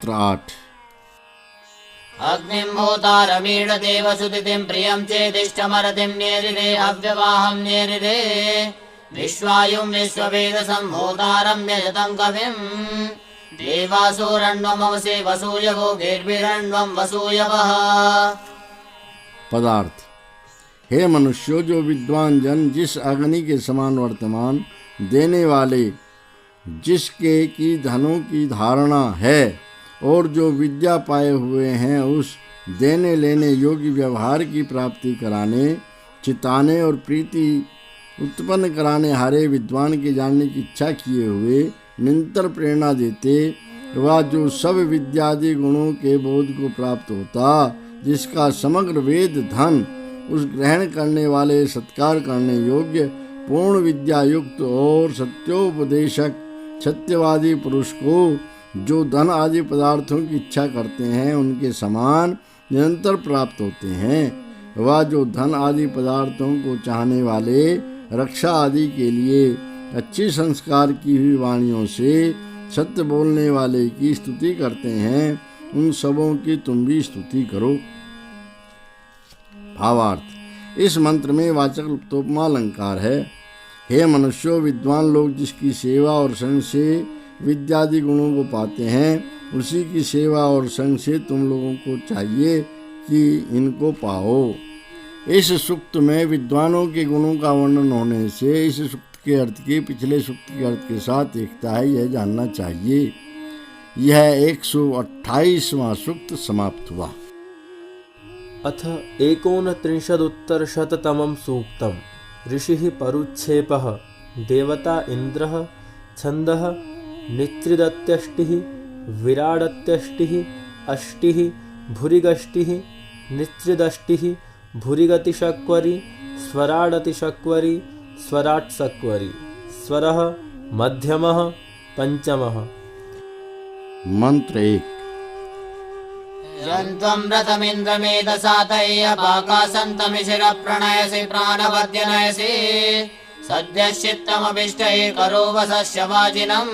मंत्र 8। अग्निं भूतारमीडते वसुदितिं प्रियं चेदिष्टमरतिं नेरिरे अव्यवाहं नेरिरे विश्वायुं विश्ववेदसं भूतारं यजतं कविं देवासुरण्वमवसे वसूयवो गीर्भिरण्वं वसूयवः। पदार्थ। हे मनुष्यों, जो विद्वान जन जिस अग्नि के समान वर्तमान देने वाले जिसके की धनों की धारणा है और जो विद्या पाए हुए हैं, उस देने लेने योग्य व्यवहार की प्राप्ति कराने, चिताने और प्रीति उत्पन्न कराने हारे विद्वान के जानने की इच्छा किए हुए निरंतर प्रेरणा देते, वह जो सब विद्यादि गुणों के बोध को प्राप्त होता, जिसका समग्र वेद धन उस ग्रहण करने वाले सत्कार करने योग्य पूर्ण विद्या युक्त और सत्योपदेशक सत्यवादी पुरुष को जो धन आदि पदार्थों की इच्छा करते हैं उनके समान निरंतर प्राप्त होते हैं। वह जो धन आदि पदार्थों को चाहने वाले रक्षा आदि के लिए अच्छी संस्कार की हुई वाणियों से सत्य बोलने वाले की स्तुति करते हैं, उन सबों की तुम भी स्तुति करो। भावार्थ। इस मंत्र में वाचक् लुप्तोपमा अलंकार है। हे मनुष्यों, विद्वान लोग जिसकी सेवा और संग से विद्यादि गुणों को पाते हैं, उसी की सेवा और संग से तुम लोगों को चाहिए कि इनको पाओ। इस सूक्त में विद्वानों के गुणों का वर्णन होने से इस सूक्त के अर्थ की पिछले सूक्त के अर्थ के साथ एकता है, यह जानना चाहिए। यह 128वां सूक्त समाप्त हुआ। अथ 39उत्तरशततमं सूक्तम्। ऋषिः परुच्छेपः। देवता इन्द्रः। छन्दः निच्रिदत्यष्टिः विराडत्यष्टिः अष्टिः भुरिगष्टिः निच्रिदष्टिः भुरिगतिशक्वरी स्वराडतिशक्वरी स्वराट्शक्वरी स्वरः मध्यमः पंचमः। मंत्र 1। यन्त्वं रथमिन्द्रमेधसातय्यपाकासन्तमिशिरः प्रणयसि प्राणवद्यनयसि सद्यश्चित्तमभिष्टये करो वसस्य वाजिनम्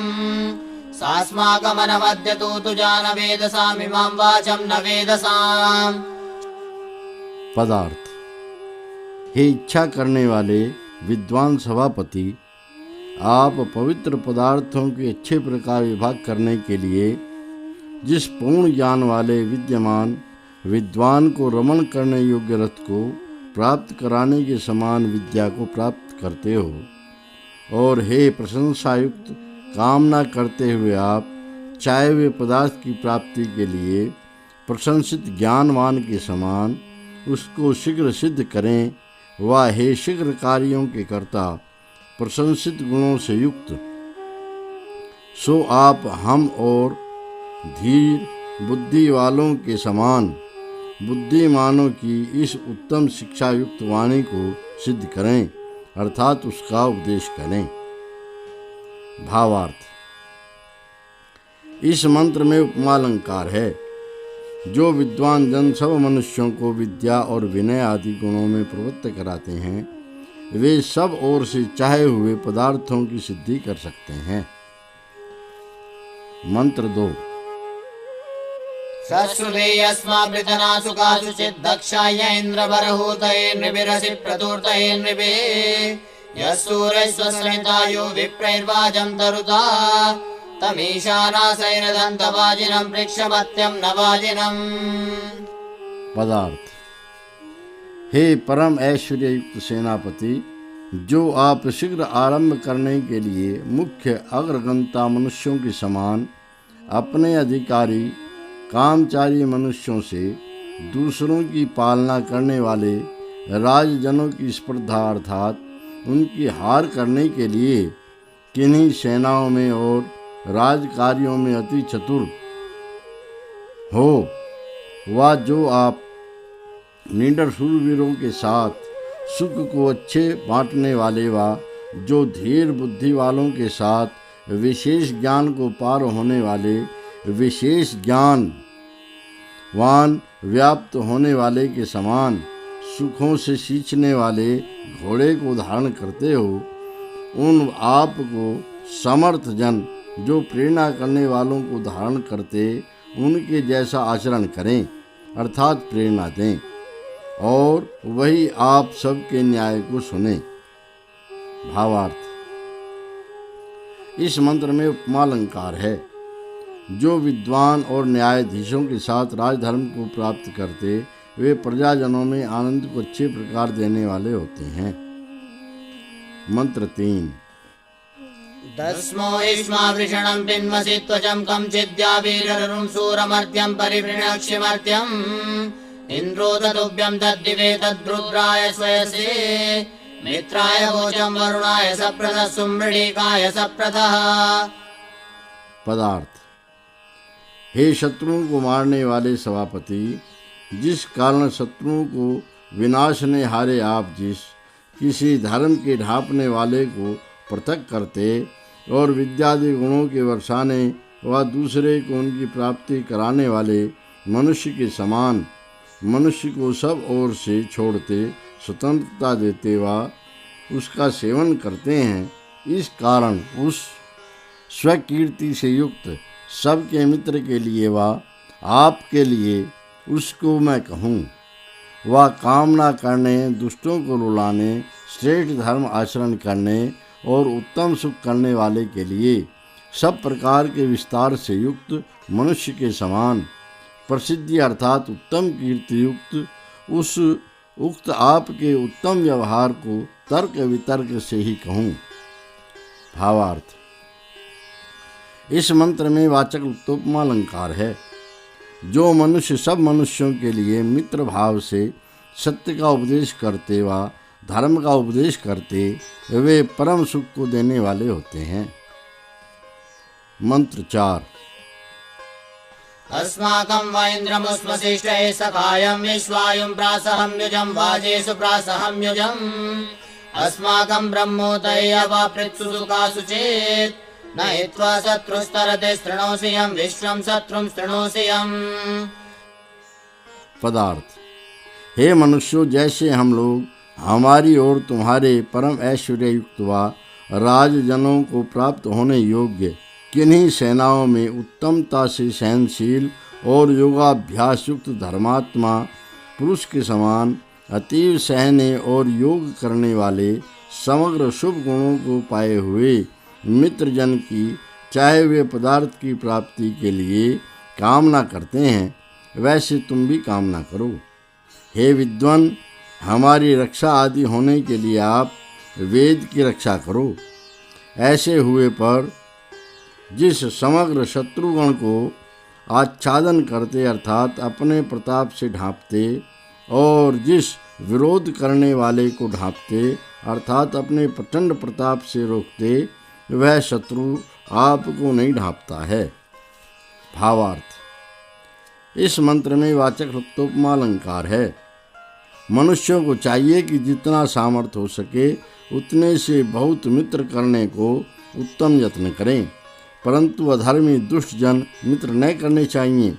सास्माकमनवद्यतु तुजानवेदसामिमां वाचं न वेदसाम्। पदार्थ। हे इच्छा करने वाले विद्वान सभापति, आप पवित्र पदार्थों के अच्छे प्रकार विभाग करने के लिए जिस पूर्ण ज्ञान वाले विद्यमान विद्वान को रमण करने योग्य रथ को प्राप्त कराने के समान विद्या को प्राप्त करते हो, और हे प्रशंसायुक्त कामना करते हुए आप चाहे हुए पदार्थ की प्राप्ति के लिए प्रशंसित ज्ञानवान के समान उसको शीघ्र सिद्ध करें, वह हे शीघ्र कार्यों के कर्ता प्रशंसित गुणों से युक्त, सो आप हम और धीर बुद्धि वालों के समान बुद्धिमानों की इस उत्तम शिक्षा युक्त वाणी को सिद्ध करें, अर्थात उसका उपदेश करें। भावार्थ। इस मंत्र में उपमालंकार है। जो विद्वान जन सब मनुष्यों को विद्या और विनय आदि गुणों में प्रवृत्त कराते हैं, वे सब ओर से चाहे हुए पदार्थों की सिद्धि कर सकते हैं। मंत्र 2। सश्रुते यस्माभृतनासु कासु चिद्दक्षाय इन्द्रवरहूतये नृभिरसि प्रतूर्तये नृभे यस्सूरैस्वस्मितायो विप्रैर्वाजं तरुता तमीशानासैरदन्तवाजिनं पृक्षमत्यं नवाजिनम्। पदार्थ। हे परम ऐश्वर्य युक्त सेनापति, जो आप शीघ्र आरंभ करने के लिए मुख्य अग्रगंता मनुष्यों के समान अपने अधिकारी कामचारी मनुष्यों से दूसरों की पालना करने वाले राजजनों की स्पर्धा अर्थात उनकी हार करने के लिए किन्हीं सेनाओं में और राजकार्यों में अति चतुर हो, वह जो आप निडर शूरवीरों के साथ सुख को अच्छे बांटने वाले, वा जो धीर बुद्धि वालों के साथ विशेष ज्ञान को पार होने वाले विशेष ज्ञान वान व्याप्त होने वाले के समान सुखों से सींचने वाले घोड़े को धारण करते हो, उन आप को समर्थ जन जो प्रेरणा करने वालों को धारण करते उनके जैसा आचरण करें अर्थात प्रेरणा दें, और वही आप सबके न्याय को सुने। भावार्थ, इस मंत्र में उपमालंकार है। जो विद्वान और न्यायाधीशों के साथ राजधर्म को प्राप्त करते, वे प्रजाजनों में आनंद को अच्छे प्रकार देने वाले होते हैं। मंत्र 3। दस्मो इष्मा वृषणं पिन्वसि त्वचं कंचिद्यावीररुं सूरमर्त्यं परिवृणक्षिमर्त्यम् इन्द्रो तदुभ्यं तद्दिवे तद्रुद्राय स्वयसे मित्राय वोचं वरुणाय सप्रथः सुमृळीकाय सप्रथः। पदार्थ, हे शत्रुओं को मारने वाले सभापति, जिस कारण शत्रुओं को विनाशने हारे आप जिस किसी धर्म के ढांपने वाले को पृथक करते और विद्यादि गुणों के वर्षाने व दूसरे को उनकी प्राप्ति कराने वाले मनुष्य के समान मनुष्य को सब ओर से छोड़ते स्वतंत्रता देते व उसका सेवन करते हैं, इस कारण उस स्वकीर्ति से युक्त सबके मित्र के लिए व आपके लिए उसको मैं कहूँ। वह कामना करने, दुष्टों को रुलाने, श्रेष्ठ धर्म आचरण करने और उत्तम सुख करने वाले के लिए सब प्रकार के विस्तार से युक्त मनुष्य के समान प्रसिद्धि अर्थात उत्तम कीर्ति युक्त उस उक्त आपके उत्तम व्यवहार को तर्क वितर्क से ही कहूँ। भावार्थ, इस मंत्र में वाचक् उपमालंकार है। जो मनुष्य सब मनुष्यों के लिए मित्र भाव से सत्य का उपदेश करते व धर्म का उपदेश करते, वे परम सुख को देने वाले होते हैं। मंत्र 4। अस्माकं वैन्द्रमुष्मशिष्टये सखायं विश्वायुं प्रासहम्युजं वाजेषु प्रासहम्युजम् अस्माकं ब्रह्मोदये अवापृत्सु सुखासु चेत् न हित्वा शत्रुस्तरते शृणोषि यं विश्वं शत्रुं शृणोषि यम्। पदार्थ, हे मनुष्यों, जैसे हम लोग हमारी ओर तुम्हारे परम ऐश्वर्य युक्त व राजजनों को प्राप्त होने योग्य किन्हीं सेनाओं में उत्तमता से सहनशील और योगाभ्यास युक्त धर्मात्मा पुरुष के समान अतीव सहने और योग करने वाले समग्र शुभ गुणों को पाए हुए मित्रजन की चाहे वे पदार्थ की प्राप्ति के लिए कामना करते हैं, वैसे तुम भी कामना करो। हे विद्वान, हमारी रक्षा आदि होने के लिए आप वेद की रक्षा करो। ऐसे हुए पर जिस समग्र शत्रुगण को आच्छादन करते अर्थात अपने प्रताप से ढांपते और जिस विरोध करने वाले को ढांपते अर्थात अपने प्रचंड प्रताप से रोकते, वह शत्रु आपको नहीं ढांपता है। भावार्थ, इस मंत्र में वाचक् उपमालंकार है। मनुष्यों को चाहिए कि जितना सामर्थ्य हो सके उतने से बहुत मित्र करने को उत्तम यत्न करें, परंतु अधर्मी दुष्ट जन मित्र न करने चाहिए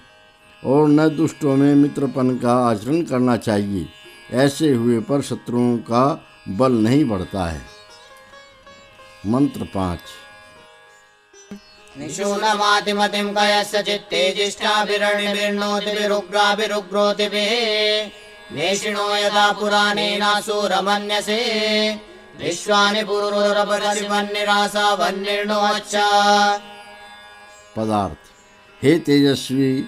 और न दुष्टों में मित्रपन का आचरण करना चाहिए। ऐसे हुए पर शत्रुओं का बल नहीं बढ़ता है। मंत्र 5। निशूनमातिमतिं कयस्य चित्ते जिष्टाभिरणिभिर्नोतिभिरुग्राभिरुग्रोतिभिः नेषिणो यथा पुराणेनासुरमन्यसे विश्वानि पुरुरपरशिवन्निरासा वन्निर्णो अच्छा। पदार्थ, हे तेजस्वी,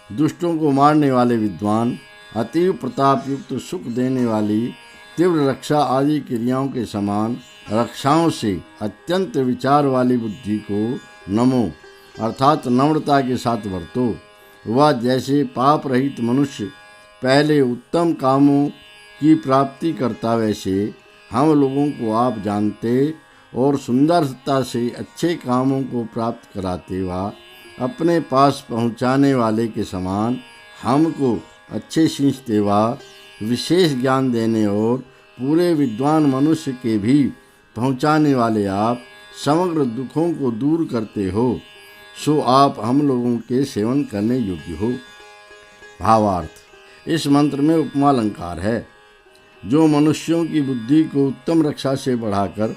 दुष्टों को मारने वाले विद्वान, अतीव प्रताप युक्त सुख देने वाली तीव्र रक्षा आदि क्रियाओं के समान रक्षाओं से अत्यंत विचार वाली बुद्धि को नमो अर्थात नम्रता के साथ बरतो। वह जैसे पाप रहित मनुष्य पहले उत्तम कामों की प्राप्ति करता, वैसे हम लोगों को आप जानते और सुंदरता से अच्छे कामों को प्राप्त कराते व अपने पास पहुँचाने वाले के समान हमको अच्छे सींचते व विशेष ज्ञान देने और पूरे विद्वान मनुष्य के भी पहुँचाने वाले आप समग्र दुखों को दूर करते हो, सो आप हम लोगों के सेवन करने योग्य हो। भावार्थ, इस मंत्र में उपमालंकार है। जो मनुष्यों की बुद्धि को उत्तम रक्षा से बढ़ाकर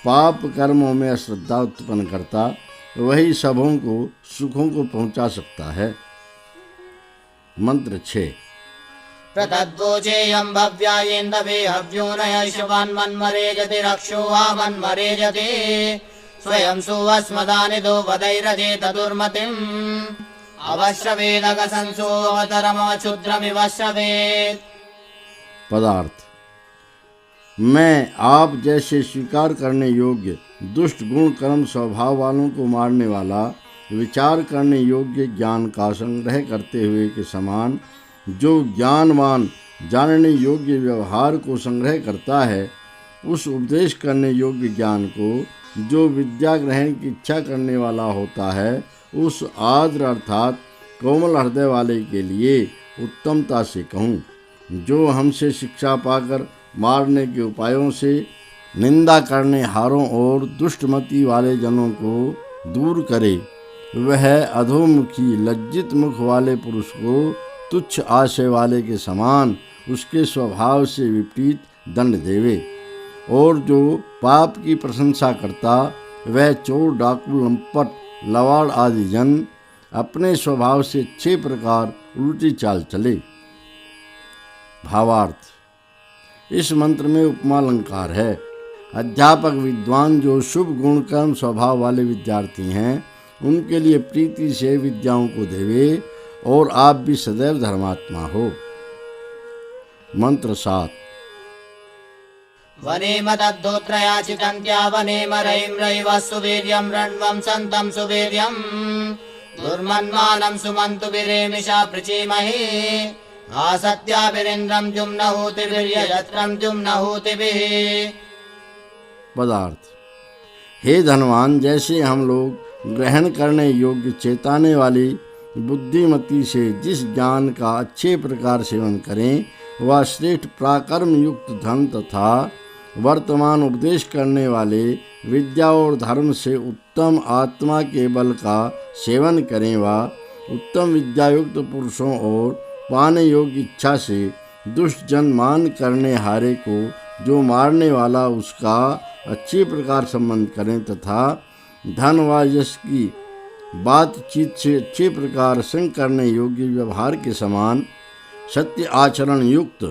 पाप कर्मों में अश्रद्धा उत्पन्न करता, वही सबों को सुखों को पहुंचा सकता है। मंत्र 6। प्रतद्वोचेयं भव्यायेन्दवे हव्यो नयशवान्मन्मरेजति रक्षो वा मन्मरेजति स्वयं सुवस्मदानिदो वदैरजे तदुर्मतिम् अवश्रवेदगसंसो अवतरमक्षुद्रमिवश्रवेत्। पदार्थ: मैं आप जैसे स्वीकार करने योग्य दुष्ट गुण कर्म स्वभाव वालों को मारने वाला विचार करने योग्य ज्ञान का संग्रह करते हुए के समान जो ज्ञानवान जानने योग्य व्यवहार को संग्रह करता है, उस उपदेश करने योग्य ज्ञान को जो विद्या ग्रहण की इच्छा करने वाला होता है, उस आर्द्र अर्थात कोमल हृदय वाले के लिए उत्तमता से कहूँ, जो हमसे शिक्षा पाकर मारने के उपायों से निंदा करने हारों और दुष्टमति वाले जनों को दूर करे, वह अधोमुखी लज्जित मुख वाले पुरुष को तुच्छ आशय वाले के समान उसके स्वभाव से विपरीत दंड देवे। और जो पाप की प्रशंसा करता, वह चोर डाकू लंपट लवाड़ आदि जन अपने स्वभाव से 6 प्रकार उल्टी चाल चले। भावार्थ: इस मंत्र में उपमा अलंकार है। अध्यापक विद्वान जो शुभ गुण कर्म स्वभाव वाले विद्यार्थी हैं, उनके लिए प्रीति से विद्याओं को देवे और आप भी सदैव धर्मात्मा हो। मंत्र 7। वनेम तद्धोत्रयाचितन्त्या वनेम रयिं रयिव सुवीर्यं रणवं सन्तं सुवीर्यं दुर्मन्मानं सुमन्तु विरेमिषा प्रचीमहि आसत्याभिरिन्द्रं जुम्नहूतिभिर्यजत्रं जुम्नहूतिभिः। पदार्थ: हे धनवान, जैसे हम लोग ग्रहण करने योग्य चेताने वाली बुद्धिमती से जिस ज्ञान का अच्छे प्रकार सेवन करें, वह श्रेष्ठ प्राकर्म युक्त धन तथा वर्तमान उपदेश करने वाले विद्या और धर्म से उत्तम आत्मा के बल का सेवन करें, व उत्तम विद्यायुक्त पुरुषों और पाने योग्य इच्छा से दुष्ट जन मान करने हारे को जो मारने वाला उसका अच्छी प्रकार संबंध करें, तथा धन व यश की बातचीत से अच्छे प्रकार संग करने योग्य व्यवहार के समान सत्य आचरण युक्त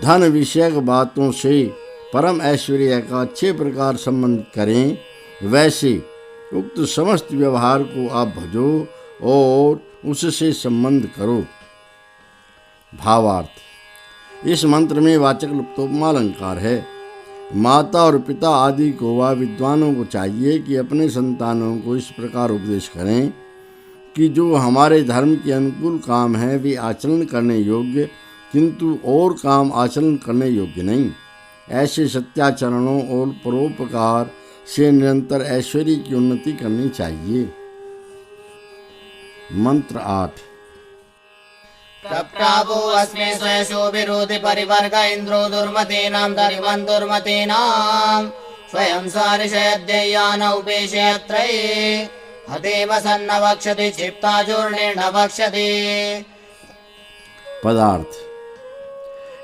धन विषयक बातों से परम ऐश्वर्य का अच्छे प्रकार संबंध करें, वैसे उक्त समस्त व्यवहार को आप भजो और उससे संबंध करो। भावार्थ: इस मंत्र में वाचक् लुप्तोपमा अलंकार है। माता और पिता आदि को व विद्वानों को चाहिए कि अपने संतानों को इस प्रकार उपदेश करें कि जो हमारे धर्म के अनुकूल काम है वे आचरण करने योग्य, किंतु और काम आचरण करने योग्य नहीं। ऐसे सत्याचरणों और परोपकार से निरंतर ऐश्वर्य की उन्नति करनी चाहिए। मंत्र 8। प्रप्रावो अस्मे स्वयशोभिरोधि परिवर्ग इन्द्रो दुर्मतीनां धरिमन् दुर्मतीनां स्वयं सारिषयद्यय्यान उपेशयत्रये हतेम सन्न वक्षति क्षिप्ताचूर्णेन वक्षति। पदार्थ: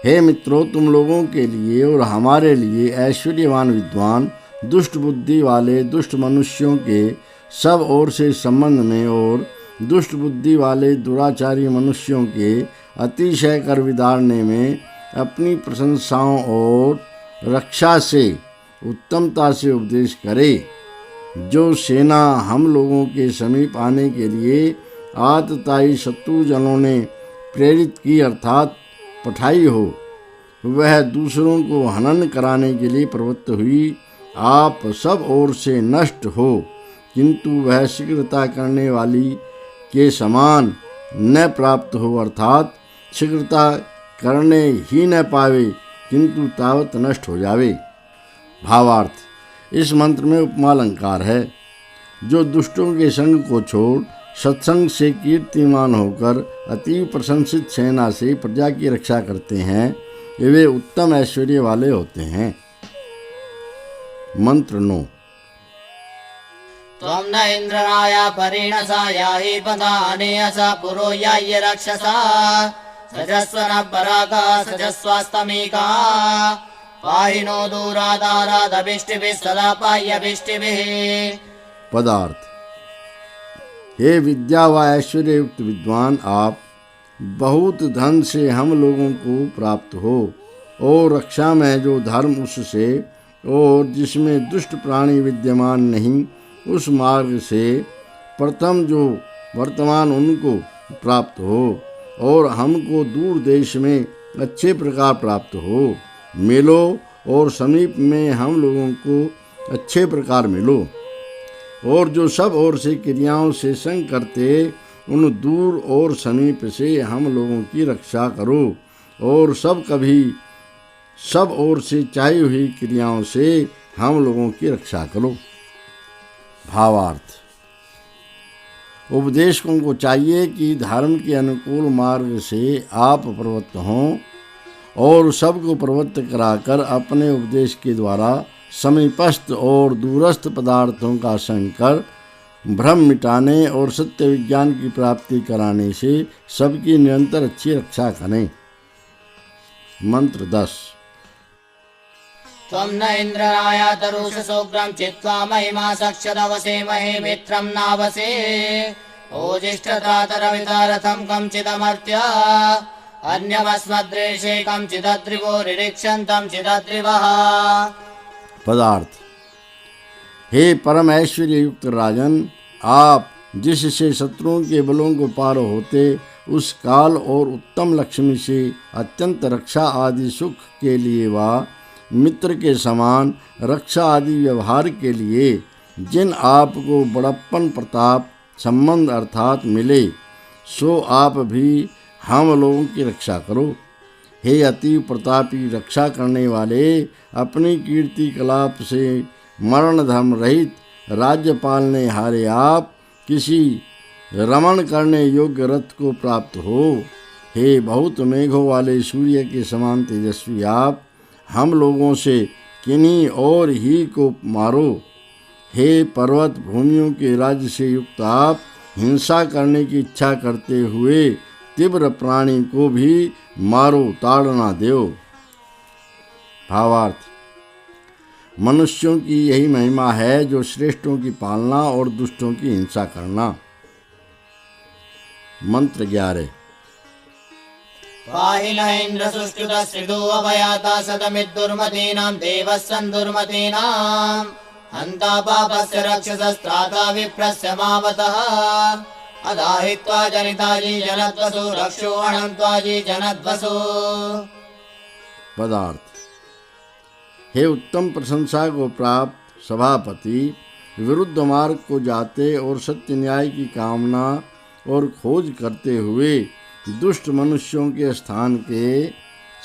हे मित्रों, तुम लोगों के लिए और हमारे लिए ऐश्वर्यवान विद्वान दुष्ट बुद्धि वाले दुष्ट मनुष्यों के सब ओर से संबंध में और दुष्ट बुद्धि वाले दुराचारी मनुष्यों के अतिशय कर विदारने में अपनी प्रशंसाओं और रक्षा से उत्तमता से उपदेश करे। जो सेना हम लोगों के समीप आने के लिए आतताई शत्रु जनों ने प्रेरित की अर्थात पठाई हो, वह दूसरों को हनन कराने के लिए प्रवृत्त हुई आप सब ओर से नष्ट हो, किंतु वह शीघ्रता करने वाली के समान न प्राप्त हो, अर्थात शीघ्रता करने ही न पावे किंतु तावत नष्ट हो जावे। भावार्थ: इस मंत्र में उपमा अलंकार है। जो दुष्टों के संग को छोड़ सत्संग से कीर्तिमान होकर अति प्रशंसित सेना से प्रजा की रक्षा करते हैं, वे उत्तम ऐश्वर्य वाले होते हैं। मंत्र 9। त्वं न इन्द्रराया परिणसा याहि पदानेयसा पुरो याय रक्षसा सजस्वनः परागा सजस्वास्तमीका पाहि नो दूरादारादभिष्टिभिः सदा पाह्यभिष्टिभिः। पदार्थ: हे विद्या व ऐश्वर्य युक्त विद्वान, आप बहुत धन से हम लोगों को प्राप्त हो, और रक्षा में जो धर्म उससे, और जिसमें दुष्ट प्राणी विद्यमान नहीं उस मार्ग से प्रथम जो वर्तमान उनको प्राप्त हो, और हमको दूर देश में अच्छे प्रकार प्राप्त हो। मिलो और समीप में हम लोगों को अच्छे प्रकार मिलो, और जो सब ओर से क्रियाओं से संग करते उन दूर और समीप से हम लोगों की रक्षा करो, और सब ओर से चाही हुई क्रियाओं से हम लोगों की रक्षा करो। भावार्थ: उपदेशकों को चाहिए कि धर्म के अनुकूल मार्ग से आप प्रवृत्त हों, और सबको प्रवृत्त कराकर अपने उपदेश के द्वारा समीपस्थ और दूरस्थ पदार्थों का संग कर भ्रम मिटाने और सत्य विज्ञान की प्राप्ति कराने से सबकी निरंतर अच्छी रक्षा करें। मंत्र 10। त्वं न इन्द्ररायातरुषसोग्रं चित्वा महिमा सक्षदवसे महे मित्रं नावसे ओजिष्ठत्रातरवितारथं कंचिदमर्त्य अन्यमस्मद्देशे कंचिदद्रिवो निरीक्षन्तं चिदद्रिवः। पदार्थ: हे परम ऐश्वर्य युक्त राजन, आप जिससे शत्रुओं के बलों को पार होते उस काल और उत्तम लक्ष्मी से अत्यंत रक्षा आदि सुख के लिए व मित्र के समान रक्षा आदि व्यवहार के लिए जिन आपको बड़प्पन प्रताप संबंध अर्थात मिले, सो आप भी हम लोगों की रक्षा करो। हे अति प्रतापी रक्षा करने वाले, अपनी कीर्ति कलाप से मरण धर्म रहित राज्य पालने हारे आप किसी रमण करने योग्य रथ को प्राप्त हो। हे बहुत मेघों वाले सूर्य के समान तेजस्वी आप, हम लोगों से किन्हीं और ही को मारो। हे पर्वत भूमियों के राज्य से युक्त आप, हिंसा करने की इच्छा करते हुए तीव्र प्राणी को भी मारो, ताड़ना दो। भावार्थ: मनुष्यों की यही महिमा है जो श्रेष्ठों की पालना और दुष्टों की हिंसा करना। मंत्र 11। पाहि न इन्द्र सुष्ठुतः श्रीदुर्वभयाता सदमिद्दुर्मतीनां देवः सन्दुर्मतीनां हन्ता पापस्य रक्षसस्त्राता विप्रस्य मावतः अदाहित्वा जनिताजी जनद्वसु रक्षो अनन्त्वाजी जनद्वसु। पदार्थ: हे उत्तम प्रशंसा को प्राप्त सभापति, विरुद्ध मार्ग को जाते और सत्य न्याय की कामना और खोज करते हुए दुष्ट मनुष्यों के स्थान के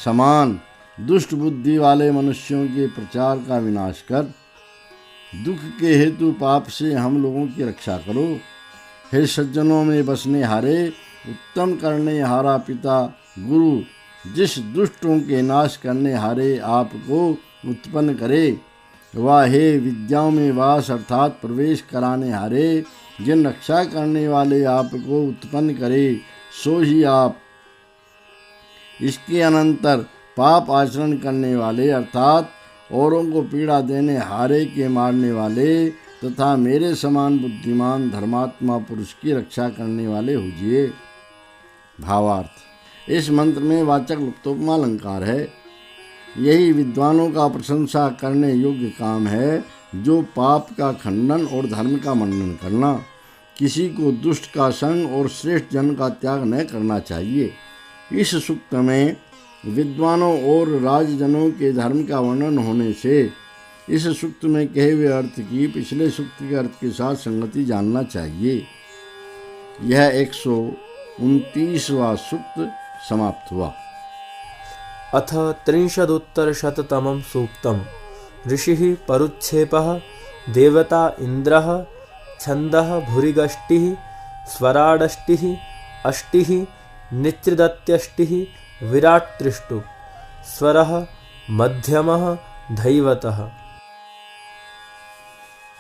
समान दुष्ट बुद्धि वाले मनुष्यों के प्रचार का विनाश कर दुख के हेतु पाप से हम लोगों की रक्षा करो। हे सज्जनों में बसने हारे, उत्तम करने हारा पिता गुरु, जिस दुष्टों के नाश करने हारे आपको उत्पन्न करे, वह हे विद्याओं में वास अर्थात प्रवेश कराने हारे, जिन रक्षा करने वाले आपको उत्पन्न करे, सो ही आप। इसके अनंतर पाप आचरण करने वाले अर्थात औरों को पीड़ा देने हारे के मारने वाले तथा मेरे समान बुद्धिमान धर्मात्मा पुरुष की रक्षा करने वाले होजिए। भावार्थ: इस मंत्र में वाचक् लुप्तोपमा अलंकार है। यही विद्वानों का प्रशंसा करने योग्य काम है, जो पाप का खंडन और धर्म का मंडन करना। किसी को दुष्ट का संग और श्रेष्ठ जन का त्याग न करना चाहिए। इस सूक्त में विद्वानों और राजजनों के धर्म का वर्णन होने से इस सूक्त में कहे हुए अर्थ की पिछले सूक्त के अर्थ के साथ संगति जानना चाहिए। यह 129वां सूक्त समाप्त हुआ। अथ 30उत्तरशततमं सूक्तम्। ऋषिः परुच्छेपः देवता इन्द्रः छन्दः भुरिगष्टिः स्वराडष्टिः अष्टिः निच्रिदत्यष्टिः विराट्त्रिष्टुः स्वरः मध्यमः धैवतः।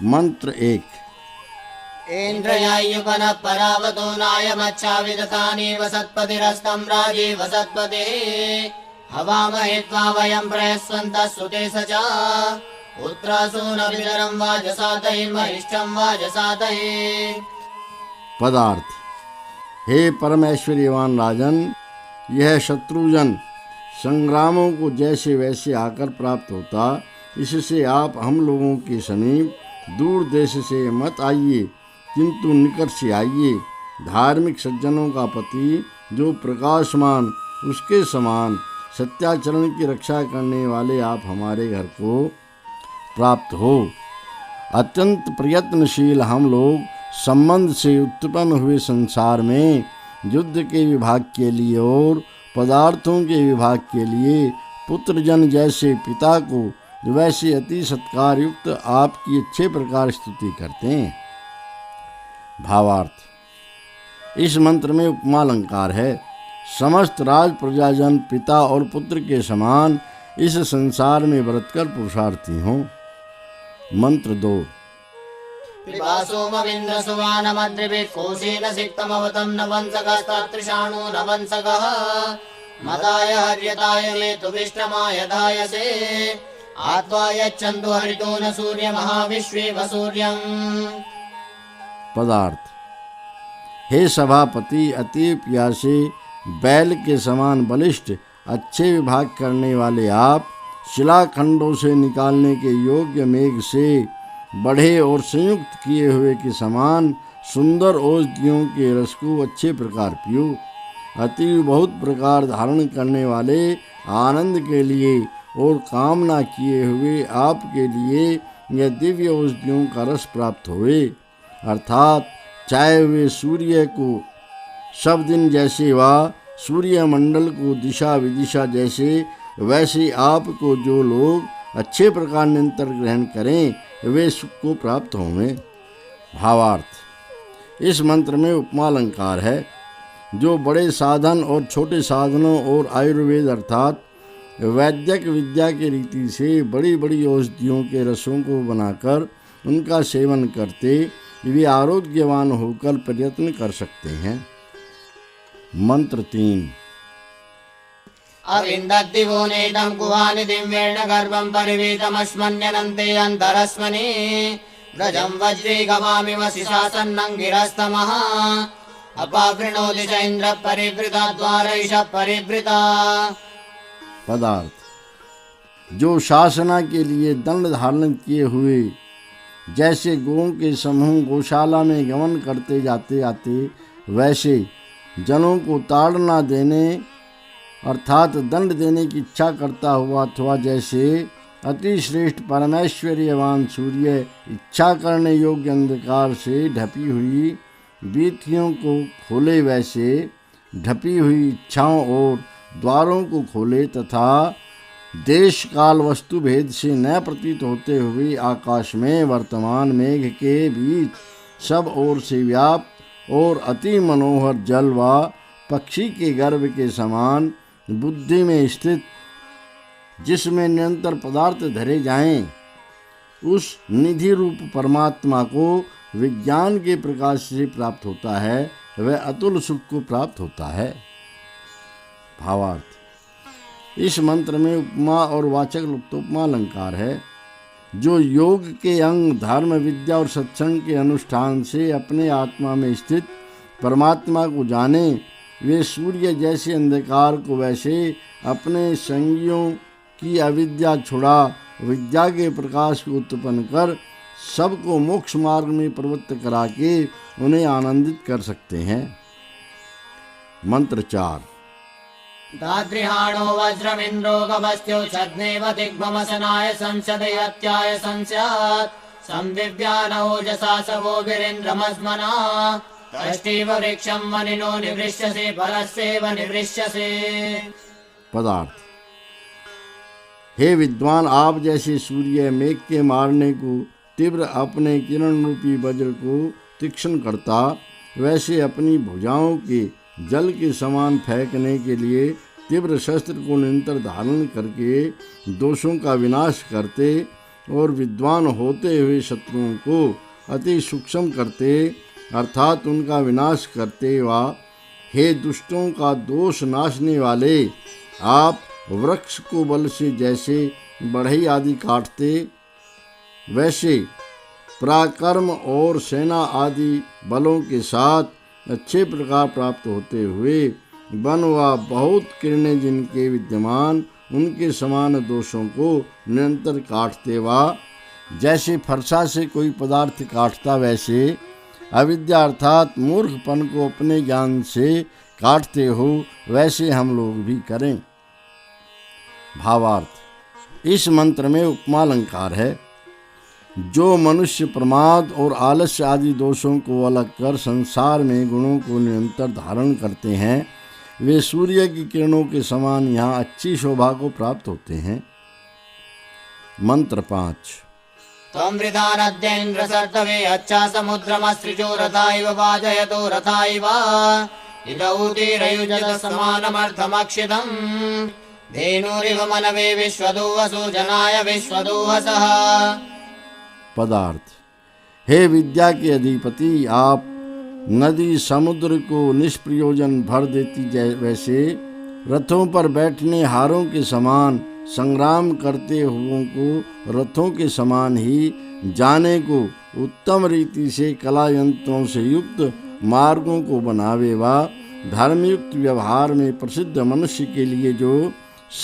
मंत्र 1। इन्द्रयायुपनः परावतो नायमच्छाविदतानीव सत्पतिरस्तं राजीव सत्पतिः हवामहे त्वा वयं प्रयस्वन्तः सुते सचा उत्तरासूनविदरं वाजसातये महिष्ठं वाजसातये। पदार्थ: हे परम ऐश्वर्यवान राजन, यह शत्रुजन संग्रामों को जैसे वैसे आकर प्राप्त होता, इससे आप हम लोगों के समीप दूर देश से मत आइए, किंतु निकट से आइए। धार्मिक सज्जनों का पति जो प्रकाशमान, उसके समान सत्याचरण की रक्षा करने वाले आप हमारे घर को प्राप्त हो। अत्यंत प्रयत्नशील हम लोग संबंध से उत्पन्न हुए संसार में युद्ध के विभाग के लिए और पदार्थों के विभाग के लिए पुत्रजन जैसे पिता को वैसे अति सत्कार युक्त आपकी अच्छे प्रकार स्तुति करते हैं। भावार्थ, इस मंत्र में उपमा अलंकार है। समस्त राज प्रजाजन पिता और पुत्र के समान इस संसार में बरतकर पुरुषार्थी हों। मंत्र 2। पिबासोमविन्द्र सुवानमद्रिभिः कोशेन सिक्तमवतं नवंसकस्तत्रिषाणो नवंसकः मदाय हर्यताय हेतुविष्टमाय धायसे आत्वा यच्छन्तु हरितो न सूर्य महाविश्वे वसूर्यम्। पदार्थ, हे सभापति, अति प्यासे बैल के समान बलिष्ठ अच्छे विभाग करने वाले आप शिलाखंडों से निकालने के योग्य मेघ से बढ़े और संयुक्त किए हुए के समान सुंदर औषधियों के रस को अच्छे प्रकार पियो। अति बहुत प्रकार धारण करने वाले आनंद के लिए और कामना किए हुए आपके लिए यह दिव्य औषधियों का रस प्राप्त हुए, अर्थात चाहे वे सूर्य को सब दिन जैसे वा सूर्य मंडल को दिशा विदिशा जैसे वैसे आपको जो लोग अच्छे प्रकार निरंतर ग्रहण करें वे सुख को प्राप्त होंगे। भावार्थ, इस मंत्र में उपमा अलंकार है। जो बड़े साधन और छोटे साधनों और आयुर्वेद अर्थात वैद्यक विद्या की रीति से बड़ी बड़ी औषधियों के रसों को बनाकर उनका सेवन करते वे आरोग्यवान होकर प्रयत्न कर सकते हैं। मंत्र 3। अविन्दति वो नेदं गुहानिधिं वेर्णगर्भं परिवेतमस्मन्यनन्ते अन्तरस्मनि व्रजं वज्रे गवामिव शिशासन्नं गिरस्तमः अपावृणोति च इन्द्रः परिवृता द्वारैषः परिवृता। पदार्थ, जो शासना के लिए दंड धारण किए हुए जैसे गोओं के समूह गौशाला में गमन करते जाते आते वैसे जनों को ताड़ना देने अर्थात दंड देने की इच्छा करता हुआ अथवा जैसे अति श्रेष्ठ परमेश्वर्यवान सूर्य इच्छा करने योग्य अंधकार से ढपी हुई बीथियों को खोले वैसे ढपी हुई इच्छाओं और द्वारों को खोले तथा देश काल वस्तु भेद से न प्रतीत होते हुए आकाश में वर्तमान मेघ के बीच सब ओर से व्याप्त और अति मनोहर जल व पक्षी के गर्भ के समान बुद्धि में स्थित जिसमें निरंतर पदार्थ धरे जाएं, उस निधि रूप परमात्मा को विज्ञान के प्रकाश से प्राप्त होता है, वह अतुल सुख को प्राप्त होता है। भावार्थ, इस मंत्र में उपमा और वाचक लुप्तोपमा अलंकार है। जो योग के अंग धर्म विद्या और सत्संग के अनुष्ठान से अपने आत्मा में स्थित परमात्मा को जाने वे सूर्य जैसे अंधकार को वैसे अपने संगियों की अविद्या छुड़ा विद्या के प्रकाश को उत्पन्न कर सबको मोक्ष मार्ग में प्रवृत्त करा के उन्हें आनंदित कर सकते हैं। मंत्र 4। दाद्रिहाणो वज्रमिन्द्रो गवस्त्यो छद्मेव दिग्भमसनाय संसदयत्याय संस्यात् संविव्यानोजसा सवोभिरिन्द्रमस्मना तष्टीव वृक्षं वनिनो निवृष्यसे परस्यैव निवृष्यसे। पदार्थ, हे विद्वान, आप जैसे सूर्य मेघ के मारने को तीव्र अपने किरण रूपी वज्र को तीक्ष्ण करता वैसे अपनी भुजाओं के जल के समान फेंकने के लिए तीव्र शस्त्र को निरंतर धारण करके दोषों का विनाश करते और विद्वान होते हुए शत्रुओं को अति सूक्ष्म करते अर्थात उनका विनाश करते वा हे दुष्टों का दोष नाशने वाले आप वृक्ष को बल से जैसे बढ़ई आदि काटते वैसे पराक्रम और सेना आदि बलों के साथ अच्छे प्रकार प्राप्त होते हुए वन व बहुत किरणें जिनके विद्यमान उनके समान दोषों को निरंतर काटते वा जैसे फरसा से कोई पदार्थ काटता वैसे अविद्या अर्थात मूर्खपन को अपने ज्ञान से काटते हो वैसे हम लोग भी करें। भावार्थ इस मंत्र में उपमा अलंकार है। जो मनुष्य प्रमाद और आलस्य आदि दोषों को अलग कर संसार में गुणों को निरंतर धारण करते हैं वे सूर्य की किरणों के समान यहाँ अच्छी शोभा को प्राप्त होते हैं। मंत्र 5 त्वं वृधानद्येन्द्र सर्तवे अच्छा समुद्रमसृजो रथा इव वाजयतो रथा इव इदौ तीरयुजत समानमर्थमक्षितम् धेनुरिव मनवे विश्वदुवसो जनाय विश्वदुवसः। पदार्थ हे विद्या के अधिपति आप नदी समुद्र को निष्प्रयोजन भर देती वैसे रथों पर बैठने हारों के समान संग्राम करते हुओं को रथों के समान ही जाने को उत्तम रीति से कला यंत्रों से युक्त मार्गों को बनावे वा धर्मयुक्त व्यवहार में प्रसिद्ध मनुष्य के लिए जो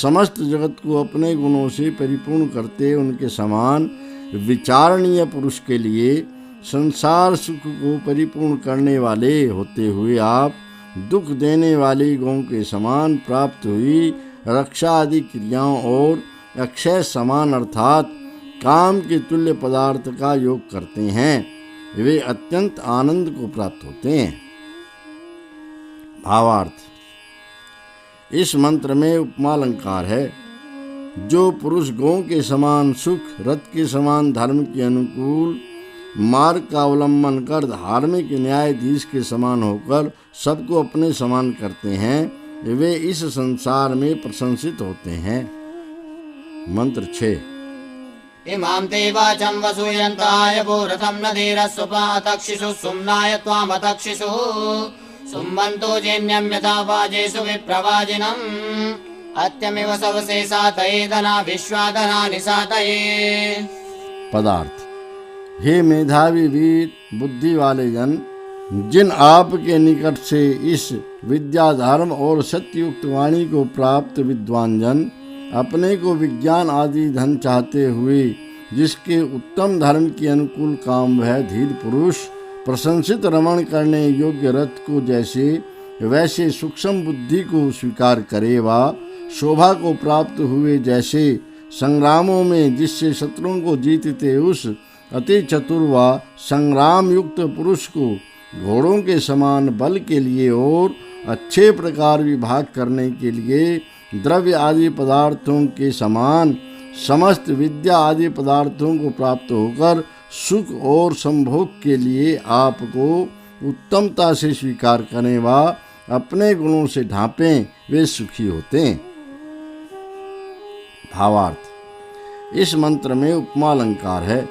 समस्त जगत को अपने गुणों से परिपूर्ण करते उनके समान विचारणीय पुरुष के लिए संसार सुख को परिपूर्ण करने वाले होते हुए आप दुख देने वाली गौ के समान प्राप्त हुई रक्षा आदि क्रियाओं और अक्षय समान अर्थात काम के तुल्य पदार्थ का योग करते हैं वे अत्यंत आनंद को प्राप्त होते हैं। भावार्थ इस मंत्र में उपमा अलंकार है। जो पुरुष गौ के समान सुख रथ के समान धर्म के अनुकूल मार्ग का अवलंबन कर धार्मिक न्यायाधीश के समान होकर सबको अपने समान करते हैं वे इस संसार में प्रशंसित होते हैं। मंत्र 6 इमां ते वाचं वसूयन्ताय भूरथं नदीरस्वपातक्षिषु सुम्नाय त्वामतक्षिषुः सुम्बन्तो जेन्यं यथा वाजेषु विप्रवाजिनम् अत्यमिव सवसे सातये धना विश्वाधनानि सातये। पदार्थ हे मेधावी वीर बुद्धि वाले जन जिन आपके निकट से इस विद्या धर्म और सत्ययुक्त वाणी को प्राप्त विद्वान जन अपने को विज्ञान आदि धन चाहते हुए जिसके उत्तम धर्म के अनुकूल काम वह धीर पुरुष प्रशंसित रमण करने योग्य रथ को जैसे वैसे सूक्ष्म बुद्धि को स्वीकार करे वा शोभा को प्राप्त हुए जैसे संग्रामों में जिससे शत्रुओं को जीतते उस अति चतुर व संग्राम युक्त पुरुष को घोड़ों के समान बल के लिए और अच्छे प्रकार विभाग करने के लिए द्रव्य आदि पदार्थों के समान समस्त विद्या आदि पदार्थों को प्राप्त होकर सुख और संभोग के लिए आपको उत्तमता से स्वीकार करें व अपने गुणों से ढांपें वे सुखी होते हैं। भावार्थ इस मंत्र में उपमा अलंकार है।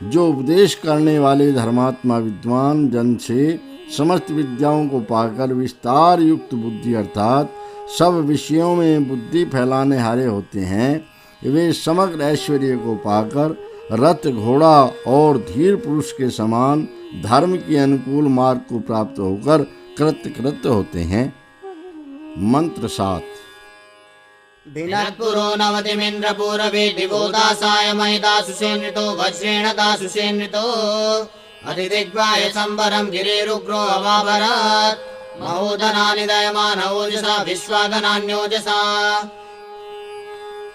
जो उपदेश करने वाले धर्मात्मा विद्वान जन से समस्त विद्याओं को पाकर विस्तार युक्त बुद्धि अर्थात सब विषयों में बुद्धि फैलाने हारे होते हैं वे समग्र ऐश्वर्य को पाकर रथ घोड़ा और धीर पुरुष के समान धर्म के अनुकूल मार्ग को प्राप्त होकर कृतकृत्य होते हैं। मंत्र 7 भिनत्पुरो नवतिमिन्द्रपूरवे दिवो दासाय महिदासुसेनृतो वज्रेण दासुसेनृतो अधिदिग्वाय संवरं गिरिरुग्रो अवाभरत् महोदनानि दयमान ओजसा विश्वाधनान्योजसा।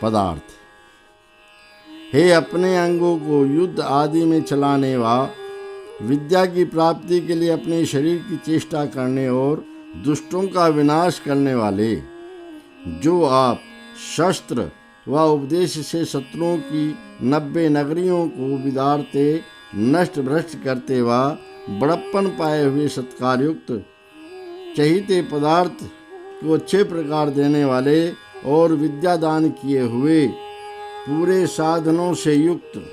पदार्थ हे अपने अंगों को युद्ध आदि में चलाने वा विद्या की प्राप्ति के लिए अपने शरीर की चेष्टा करने और दुष्टों का विनाश करने वाले जो आप शस्त्र व उपदेश से शत्रुओं की 90 नगरियों को विदारते नष्ट भ्रष्ट करते व बड़प्पन पाए हुए सत्कारयुक्त चहीते पदार्थ को अच्छे प्रकार देने वाले और विद्यादान किए हुए पूरे साधनों से युक्त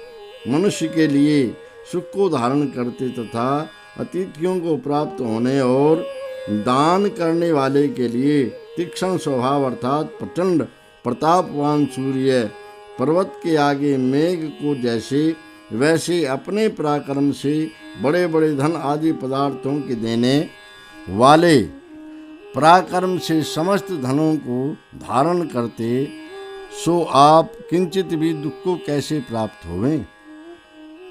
मनुष्य के लिए सुख को धारण करते तथा अतिथियों को प्राप्त होने और दान करने वाले के लिए तीक्ष्ण स्वभाव अर्थात प्रचंड प्रतापवान सूर्य पर्वत के आगे मेघ को जैसे वैसे अपने पराक्रम से बड़े बड़े धन आदि पदार्थों के देने वाले पराक्रम से समस्त धनों को धारण करते, सो आप किंचित भी दुख को कैसे प्राप्त होवें।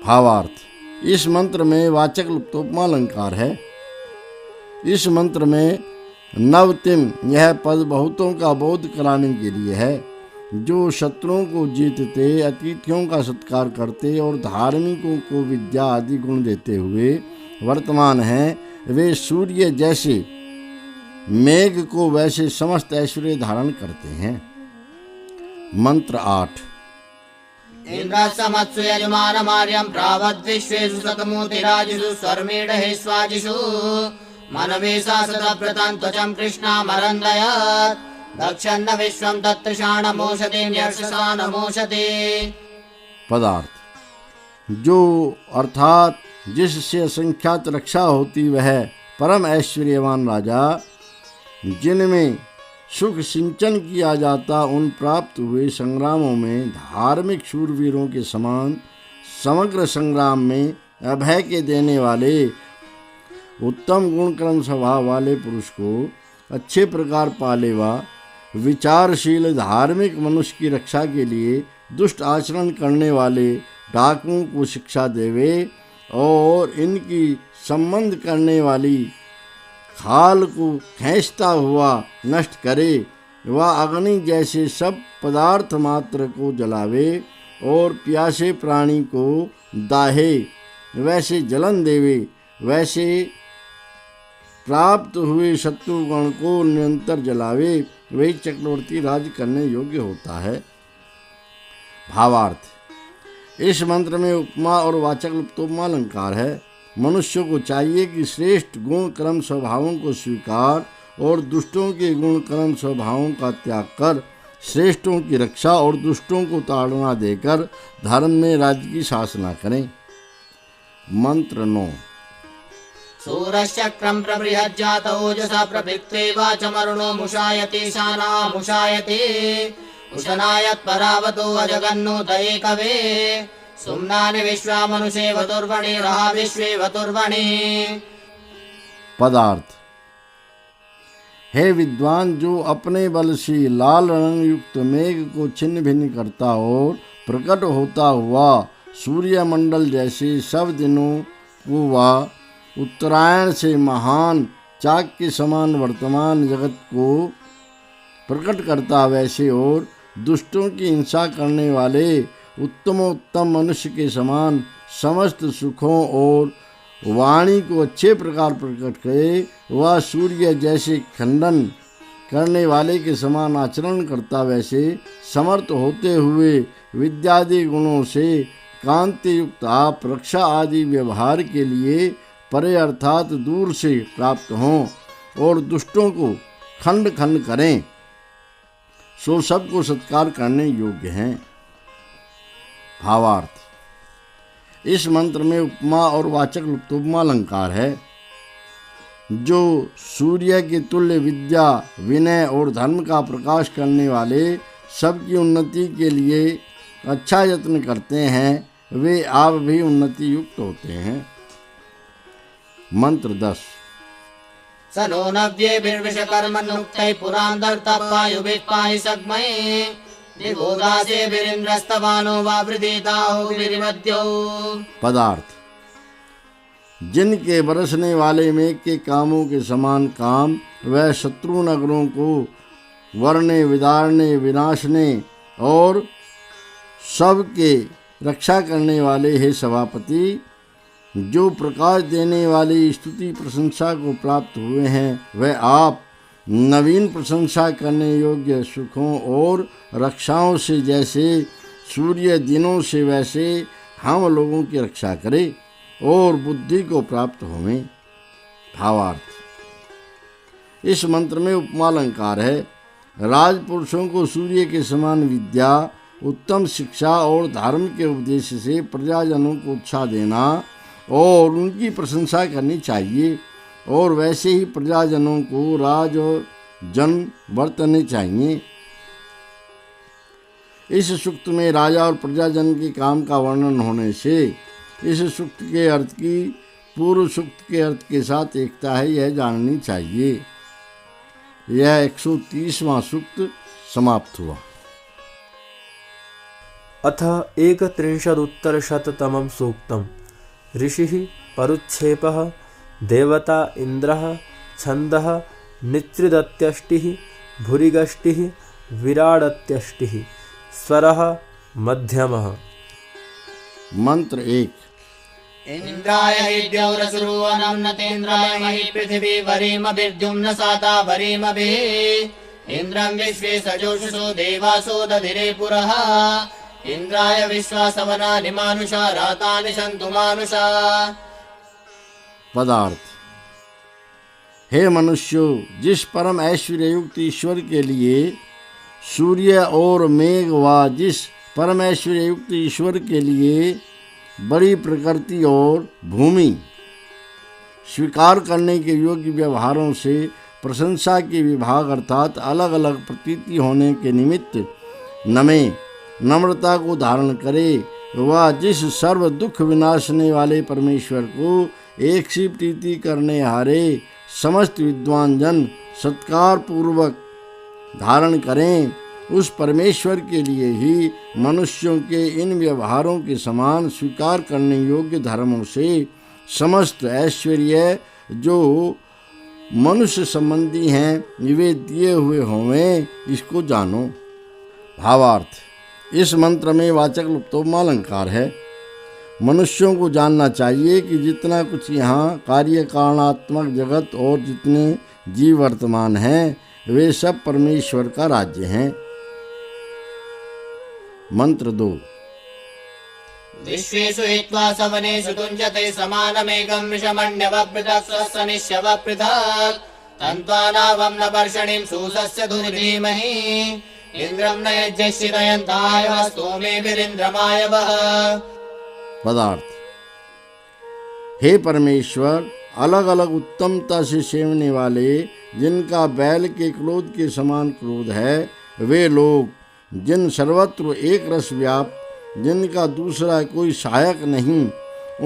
भावार्थ, इस मंत्र में वाचक् लुप्तोपमा अलंकार है। इस मंत्र में नवतिम यह पद बहुतों का बोध कराने के लिए है। जो शत्रुओं को जीतते, अतिथियों का सत्कार करते और धार्मिकों को विद्या आदि गुण देते हुए वर्तमान हैं, वे सूर्य जैसे मेघ को वैसे समस्त ऐश्वर्य धारण करते हैं। मंत्र 8। इंद्रसमत्सु यजमानमार्यं प्रावद्विश्वेषु शतमूर्तिराजिषु स्वर्मीडहे स्वाजिषु मनवेशा सदव्रतां त्वचं कृष्णामरन्दयत् दक्षन्न विश्वं तत्तृषाणमोषधे न्यर्षसा नमोषधे। पदार्थ, जो अर्थात जिससे असंख्यात रक्षा होती वह परम ऐश्वर्यवान राजा, जिनमें सुख सिंचन किया जाता, उन प्राप्त हुए संग्रामों में धार्मिक शूरवीरों के समान समग्र संग्राम में अभय के देने वाले उत्तम गुण कर्म स्वभाव वाले पुरुष को अच्छे प्रकार पालेवा विचारशील धार्मिक मनुष्य की रक्षा के लिए दुष्ट आचरण करने वाले डाकुओं को शिक्षा देवे और इनकी संबंध करने वाली खाल को खींचता हुआ नष्ट करे, वह अग्नि जैसे सब पदार्थ मात्र को जलावे और प्यासे प्राणी को दाहे, वैसे जलन देवे, वैसे प्राप्त हुए शत्रुगण को निरंतर जलावे, वही चक्रवर्ती राज करने योग्य होता है। भावार्थ, इस मंत्र में उपमा और वाचक् लुप्तोपमा अलंकार है। मनुष्य को चाहिए कि श्रेष्ठ गुण कर्म स्वभावों को स्वीकार और दुष्टों के गुण कर्म स्वभावों का त्याग कर श्रेष्ठों की रक्षा और दुष्टों को ताड़ना देकर धर्म में राज्य की शासना करें। मंत्र 9। सूरश्चक्रं प्रबृहज्जात ओजसा प्रभिक्ते वाचमरुणो मुषायते शाना मुषायते उशनायत् परावतो अजगन्नो दये कवे सुम्नानि विश्वा मनुषे वतुर्वणि रहा विश्वे वतुर्वणि। पदार्थ, हे विद्वान, जो अपने बल से लाल रंग युक्त मेघ को छिन्न भिन्न करता और प्रकट होता हुआ सूर्य मंडल जैसे सब दिनों को वह उत्तरायण से महान चाक के समान वर्तमान जगत को प्रकट करता, वैसे और दुष्टों की हिंसा करने वाले उत्तमोत्तम मनुष्य के समान समस्त सुखों और वाणी को अच्छे प्रकार प्रकट करे, वह सूर्य जैसे खंडन करने वाले के समान आचरण करता, वैसे समर्थ होते हुए विद्यादि गुणों से कांति युक्त आप रक्षा आदि व्यवहार के लिए परे अर्थात दूर से प्राप्त हों और दुष्टों को खंड खंड करें, सो सबको सत्कार करने योग्य हैं। भावार्थ, इस मंत्र में उपमा और वाचक् लुप्तोपमा अलंकार है। जो सूर्य के तुल्य विद्या, विनय और धर्म का प्रकाश करने वाले सबकी उन्नति के लिए अच्छा यत्न करते हैं, वे आप भी उन्नति युक्त होते हैं। मंत्र 10। स नो नव्येभिर्विषकर्मनुक्तैः पुरान्दर्तपायुभिः पाहि सग्मये दिवोदासेभिरिन्द्रस्तवानो वावृधीताहुभिर्मध्यो। पदार्थ, जिनके बरसने वाले मेघ के कामों के समान काम वह शत्रु नगरों को वरने विदारने विनाशने और सबके रक्षा करने वाले हे सभापति, जो प्रकाश देने वाली स्तुति प्रशंसा को प्राप्त हुए हैं, वह आप नवीन प्रशंसा करने योग्य सुखों और रक्षाओं से जैसे सूर्य दिनों से वैसे हम लोगों की रक्षा करे और बुद्धि को प्राप्त होवें। भावार्थ, इस मंत्र में उपमा अलंकार है। राजपुरुषों को सूर्य के समान विद्या, उत्तम शिक्षा और धर्म के उपदेश से प्रजाजनों को उत्साह देना और उनकी प्रशंसा करनी चाहिए और वैसे ही प्रजाजनों को राज और जन बरतने चाहिए। इस सूक्त में राजा और प्रजाजन के काम का वर्णन होने से इस सूक्त के अर्थ की पूर्व सूक्त के अर्थ के साथ एकता है, यह जाननी चाहिए। यह 130वां सूक्त समाप्त हुआ। अथ 31उत्तरशततमं सूक्तम्। ऋषिः परुच्छेपः देवता इन्द्रः छन्दः नित्रिदत्यष्टिः भुरिगष्टिः विराडत्यष्टिः स्वरः मध्यमः। मंत्र 1। इंद्राय हिद्यौरसुरुवनं नतेन्द्राय महि पृथिवी वरीमभिर्द्युम्न साता वरीमभिः इन्द्रं विश्वे सजोषसो देवासो दधिरे पुरः इंद्राय विश्वासवनानि मानुषा रातानि सन्तु मानुषा। पदार्थ। हे मनुष्यों, जिस परम ऐश्वर्य युक्त ईश्वर के लिए सूर्य और मेघ व जिस परम ऐश्वर्य युक्त ईश्वर के लिए बड़ी प्रकृति और भूमि स्वीकार करने के योग्य व्यवहारों से प्रशंसा के विभाग अर्थात अलग अलग प्रतीति होने के निमित्त नमे नम्रता को धारण करे, वह जिस सर्व दुख विनाशने वाले परमेश्वर को एक सी प्रीति करने हारे समस्त विद्वान जन सत्कार पूर्वक धारण करें, उस परमेश्वर के लिए ही मनुष्यों के इन व्यवहारों के समान स्वीकार करने योग्य धर्मों से समस्त ऐश्वर्य जो मनुष्य संबंधी हैं वे दिए हुए होवें, इसको जानो। भावार्थ। इस मंत्र में वाचक् लुप्तोपमा अलंकार है। मनुष्यों को जानना चाहिए कि जितना कुछ यहाँ कार्य कारणात्मक जगत और जितने जीव वर्तमान हैं वे सब परमेश्वर का राज्य हैं। मंत्र 2। विश्वेषु हित्वा सवनेषु तुञ्जते समानमेकं विषमण्यवपृथक् स्वस्वनिश्यवपृथक् तन्त्वानावं न वर्षणीं सूसस्य धूर्धीमहि इन्द्रं न यज्ञश्चितयन्ताय स्तोमेभिरिन्द्रमायवः। पदार्थ। हे परमेश्वर, अलग अलग उत्तमता से सेवने वाले जिनका बैल के क्रोध के समान क्रोध है, वे लोग जिन सर्वत्र एक रस व्याप्त जिनका दूसरा कोई सहायक नहीं,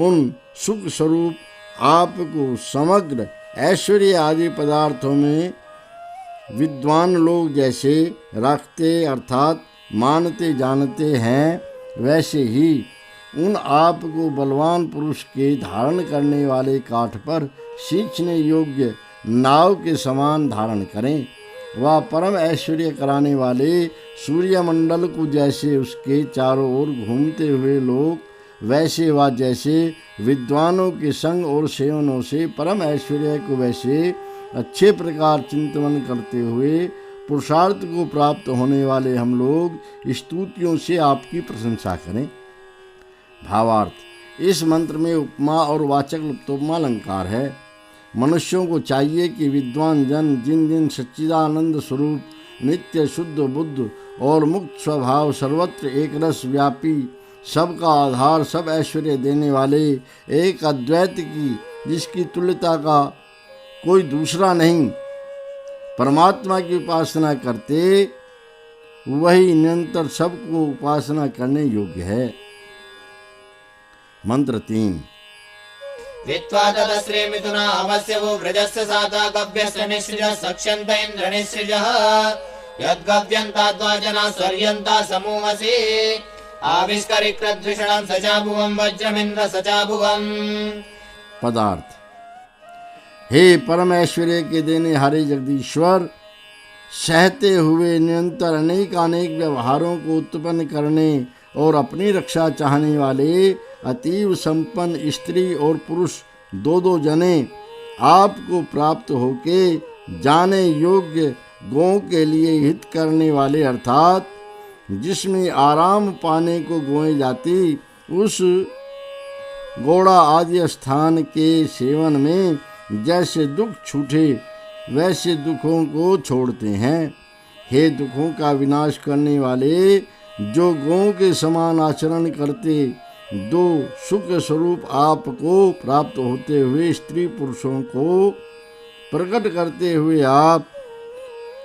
उन सुख स्वरूप आपको समग्र ऐश्वर्य आदि पदार्थों में विद्वान लोग जैसे रखते अर्थात मानते जानते हैं, वैसे ही उन आप को बलवान पुरुष के धारण करने वाले काठ पर सींचने योग्य नाव के समान धारण करें। वह परम ऐश्वर्य कराने वाले सूर्यमंडल को जैसे उसके चारों ओर घूमते हुए लोग, वैसे वह जैसे विद्वानों के संग और सेवनों से परम ऐश्वर्य को वैसे अच्छे प्रकार चिंतन करते हुए पुरुषार्थ को प्राप्त होने वाले हम लोग स्तुतियों से आपकी प्रशंसा करें। भावार्थ। इस मंत्र में उपमा और वाचक् लुप्तोपमा अलंकार है। मनुष्यों को चाहिए कि विद्वान जन जिन जिन सच्चिदानंद स्वरूप नित्य शुद्ध बुद्ध और मुक्त स्वभाव सर्वत्र एक रस व्यापी सबका आधार सब ऐश्वर्य देने वाले एक अद्वैत की जिसकी तुल्यता का कोई दूसरा नहीं परमात्मा की उपासना करते, वही निरंतर सबको उपासना करने योग्य है। मंत्र 3। वित्वा तदस्रे मिथुना अवस्य वो व्रजस्य साता गव्यस्य निःसृजः सक्ष्यन्त इन्द्र निःसृजः यद्गव्यन्ता द्वाजना स्वर्यन्ता समूहसि आविष्करिकृद्विषणं सचाभुवं वज्रमिन्द्र सचाभुवम्। पदार्थ। हे परम ऐश्वर्य के देने हारे जगदीश्वर, सहते हुए निरंतर अनेक व्यवहारों को उत्पन्न करने और अपनी रक्षा चाहने वाले अतीव संपन्न स्त्री और पुरुष दो जने आपको प्राप्त होके जाने योग्य गौ के लिए हित करने वाले अर्थात जिसमें आराम पाने को गोए जाती उस घोड़ा आदि स्थान के सेवन में जैसे दुख छूटे वैसे दुखों को छोड़ते हैं। हे दुखों का विनाश करने वाले, जो गौ के समान आचरण करते दो सुख स्वरूप आपको प्राप्त होते हुए स्त्री पुरुषों को प्रकट करते हुए आप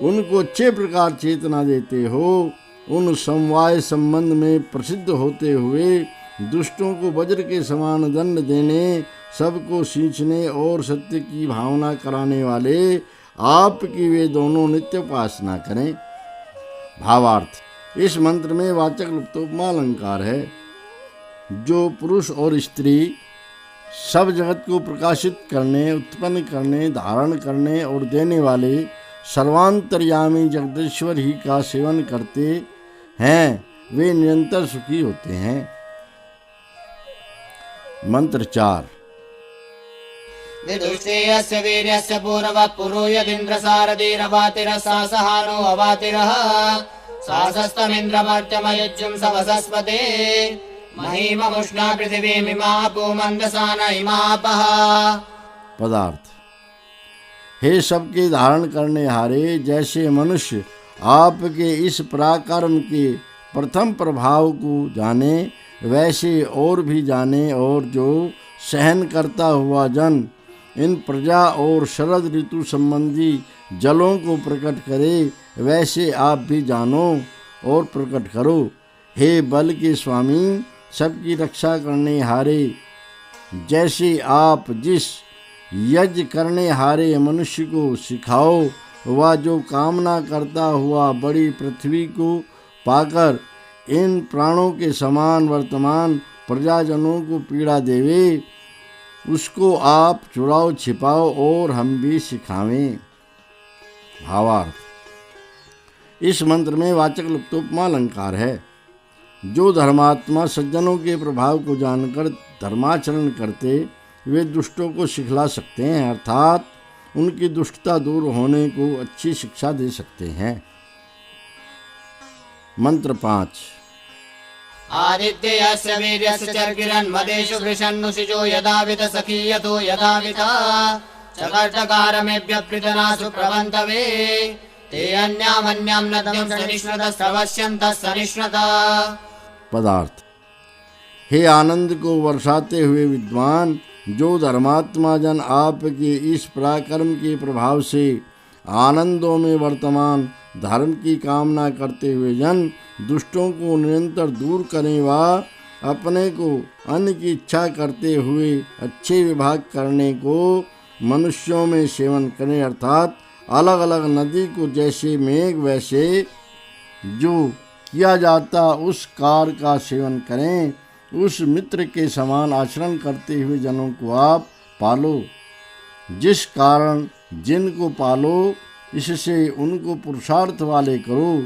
उनको अच्छे प्रकार चेतना देते हो, उन समवाय संबंध में प्रसिद्ध होते हुए दुष्टों को वज्र के समान दंड देने, सबको सींचने और सत्य की भावना कराने वाले आपकी वे दोनों नित्य उपासना करें। भावार्थ, इस मंत्र में वाचक् लुप्तोपमा अलंकार है। जो पुरुष और स्त्री सब जगत को प्रकाशित करने, उत्पन्न करने, धारण करने और देने वाले सर्वांतर्यामी जगदीश्वर ही का सेवन करते हैं, वे निरंतर सुखी होते हैं। मंत्र 4। विदुष्टेयस्य वीर्यस्य पूर्वः पुरो यदिन्द्रसारथीरवातिरः सहानो अवातिरः सासस्तमिन्द्रमर्त्यमयुज्युं सवसस्पते महीममुष्णा पृथिवीमिमापो मंदसान इमापः। पदार्थ, हे सबके धारण करने हारे, जैसे मनुष्य आपके इस पराक्रम के प्रथम प्रभाव को जाने, वैसे और भी जाने, और जो सहन करता हुआ जन इन प्रजा और शरद ऋतु संबंधी जलों को प्रकट करे, वैसे आप भी जानो और प्रकट करो। हे बल के स्वामी, सबकी रक्षा करने हारे, जैसे आप जिस यज्ञ करने हारे मनुष्य को सिखाओ, वह जो कामना करता हुआ बड़ी पृथ्वी को पाकर इन प्राणों के समान वर्तमान प्रजाजनों को पीड़ा देवे, उसको आप चुराओ छिपाओ और हम भी सिखावें। भावार्थ, इस मंत्र में वाचक् लुप्तोपमा अलंकार है। जो धर्मात्मा सज्जनों के प्रभाव को जानकर धर्माचरण करते, वे दुष्टों को सिखला सकते हैं, अर्थात उनकी दुष्टता दूर होने को अच्छी शिक्षा दे सकते हैं। मंत्र 5। आदित्यस्य वीर्यस्य चर्किरन्मदेषु वृषन्नुषिजो यदावित सखीयतो यदाविता चकर्टकारमेभ्यः पृतनासु प्रवन्तवे ते अन्यामन्यां नद्यं सनिष्णतः स्रवस्यन्तः सनिष्णता। पदार्थ, हे आनंद को वर्षाते हुए विद्वान, जो धर्मात्मा जन आपके इस पराक्रम के प्रभाव से आनंदों में वर्तमान धर्म की कामना करते हुए जन दुष्टों को निरंतर दूर करें, व अपने को अन्न की इच्छा करते हुए अच्छे विभाग करने को मनुष्यों में सेवन करें, अर्थात अलग अलग नदी को जैसे मेघ वैसे जो किया जाता उस कार का सेवन करें। उस मित्र के समान आचरण करते हुए जनों को आप पालो, जिस कारण जिनको पालो, इससे उनको पुरुषार्थ वाले करो।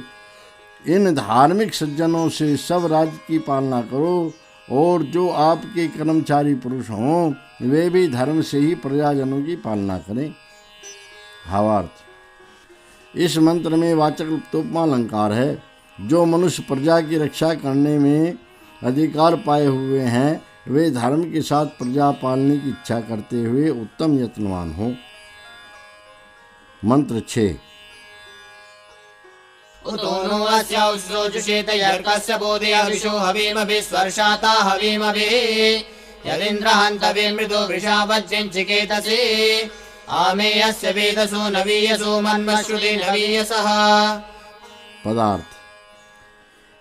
इन धार्मिक सज्जनों से सब राज्य की पालना करो, और जो आपके कर्मचारी पुरुष हों, वे भी धर्म से ही प्रजाजनों की पालना करें। भावार्थ, इस मंत्र में वाचक् लुप्तोपमा अलंकार है। जो मनुष्य प्रजा की रक्षा करने में अधिकार पाए हुए हैं, वे धर्म के साथ प्रजा पालने की इच्छा करते हुए उत्तम यत्नवान हो। मंत्र 6। उतो अस्य उस्रोजुषेत यर्कस्य बोधया विशो हवीमभिः स्वर्शाता हवीमभिः यदिन्द्र हन्तवे मृदो वृषावज्जिञ्चिकेतसे आमेयस्य वेदसो नवीयसो मन्मश्रुति नवीयसः। पदार्थ,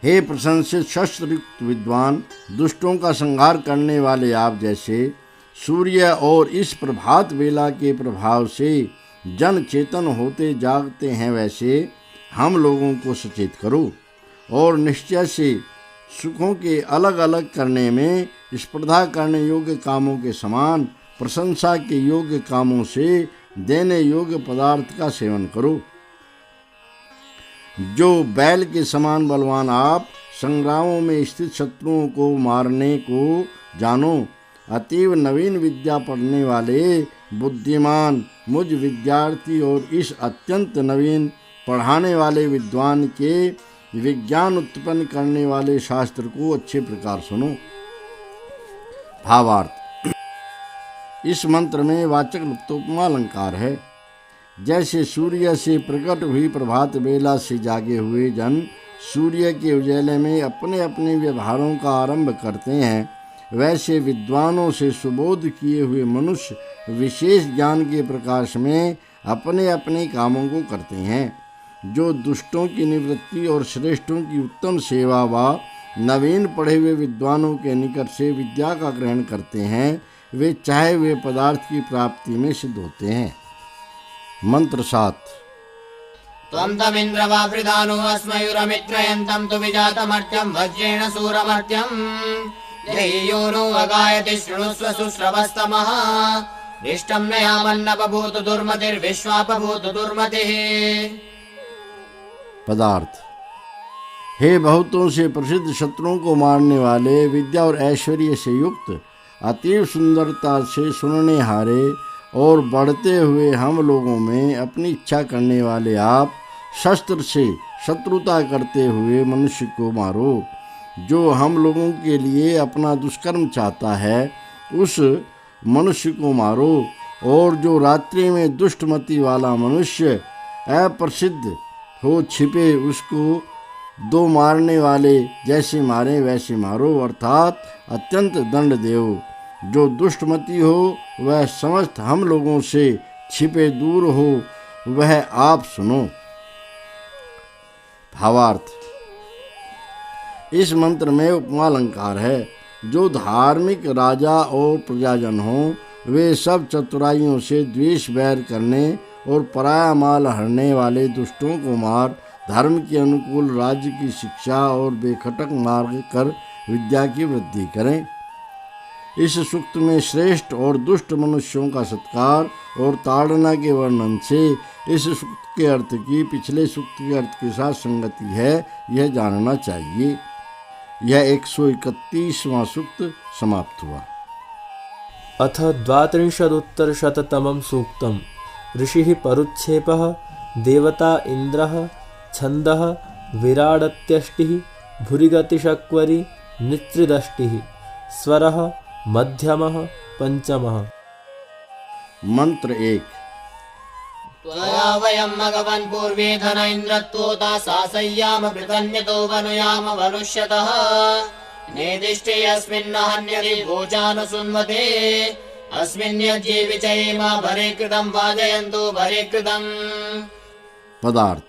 हे प्रशंसित शस्त्रयुक्त विद्वान, दुष्टों का संहार करने वाले आप जैसे सूर्य और इस प्रभात वेला के प्रभाव से जन चेतन होते जागते हैं, वैसे हम लोगों को सचेत करो, और निश्चय से सुखों के अलग अलग करने में स्पर्धा करने योग्य कामों के समान प्रशंसा के योग्य कामों से देने योग्य पदार्थ का सेवन करो। जो बैल के समान बलवान आप संग्रामों में स्थित शत्रुओं को मारने को जानो, अतीव नवीन विद्या पढ़ने वाले बुद्धिमान मुझ विद्यार्थी और इस अत्यंत नवीन पढ़ाने वाले विद्वान के विज्ञान उत्पन्न करने वाले शास्त्र को अच्छे प्रकार सुनो। भावार्थ, इस मंत्र में वाचक् लुप्तोपमा अलंकार है। जैसे सूर्य से प्रकट हुई प्रभात बेला से जागे हुए जन सूर्य के उजाले में अपने अपने व्यवहारों का आरंभ करते हैं, वैसे विद्वानों से सुबोध किए हुए मनुष्य विशेष ज्ञान के प्रकाश में अपने अपने कामों को करते हैं। जो दुष्टों की निवृत्ति और श्रेष्ठों की उत्तम सेवा व नवीन पढ़े हुए विद्वानों के निकट से विद्या का ग्रहण करते हैं, वे चाहे हुए पदार्थ की प्राप्ति में सिद्ध होते हैं। मंत्र 7। त्वं तमिन्द्रवावृधानो अस्मयुरमित्रयन्तं तु विजातमर्त्यं वज्रेण सूरमर्त्यं यहि यो नो अगायति शृणुष्व सुश्रवस्तमः इष्टं न यावन्नपभूत दुर्मतिर्विश्वापभूत दुर्मतिः। पदार्थ। हे बहुतों से प्रसिद्ध शत्रुओं को मारने वाले, विद्या और ऐश्वर्य से युक्त, अतीव सुंदरता से सुनने हारे और बढ़ते हुए हम लोगों में अपनी इच्छा करने वाले आप, शस्त्र से शत्रुता करते हुए मनुष्य को मारो। जो हम लोगों के लिए अपना दुष्कर्म चाहता है उस मनुष्य को मारो, और जो रात्रि में दुष्टमति वाला मनुष्य अप्रसिद्ध हो छिपे उसको दो मारने वाले जैसे मारे वैसे मारो, अर्थात अत्यंत दंड देव। जो दुष्टमति हो वह समस्त हम लोगों से छिपे दूर हो, वह आप सुनो। भावार्थ। इस मंत्र में उपमा अलंकार है। जो धार्मिक राजा और प्रजाजन हो वे सब चतुराइयों से द्वेष बैर करने और पराया माल हरने वाले दुष्टों को मार धर्म के अनुकूल राज्य की शिक्षा और बेखटक मार्ग कर विद्या की वृद्धि करें। इस सूक्त में श्रेष्ठ और दुष्ट मनुष्यों का सत्कार और ताड़ना के वर्णन से इस सूक्त के अर्थ की पिछले सूक्त के अर्थ के साथ संगति है, यह जानना चाहिए। यह 131वां सूक्त समाप्त हुआ। अथ 32उत्तरशततमं सूक्तम्। ऋषिः परुच्छेपः, देवता इन्द्रः, छन्दः विराडत्यष्टिः, भुरिगतिशक्वरी नित्रिदष्टिः, स्वरः मध्यमः पंचमः। मंत्र 1। त्वया वयं मघवन् पूर्वे धन इन्द्रत्वोता सासय्याम पृतन्यतो वनुयाम वनुष्यतः नेदिष्टे अस्मिन् हन्यति भोजानुसुन्वते अस्मिन् यज्ञे विचयेम भरे कृतं वाजयन्तु भरे कृतं। पदार्थ।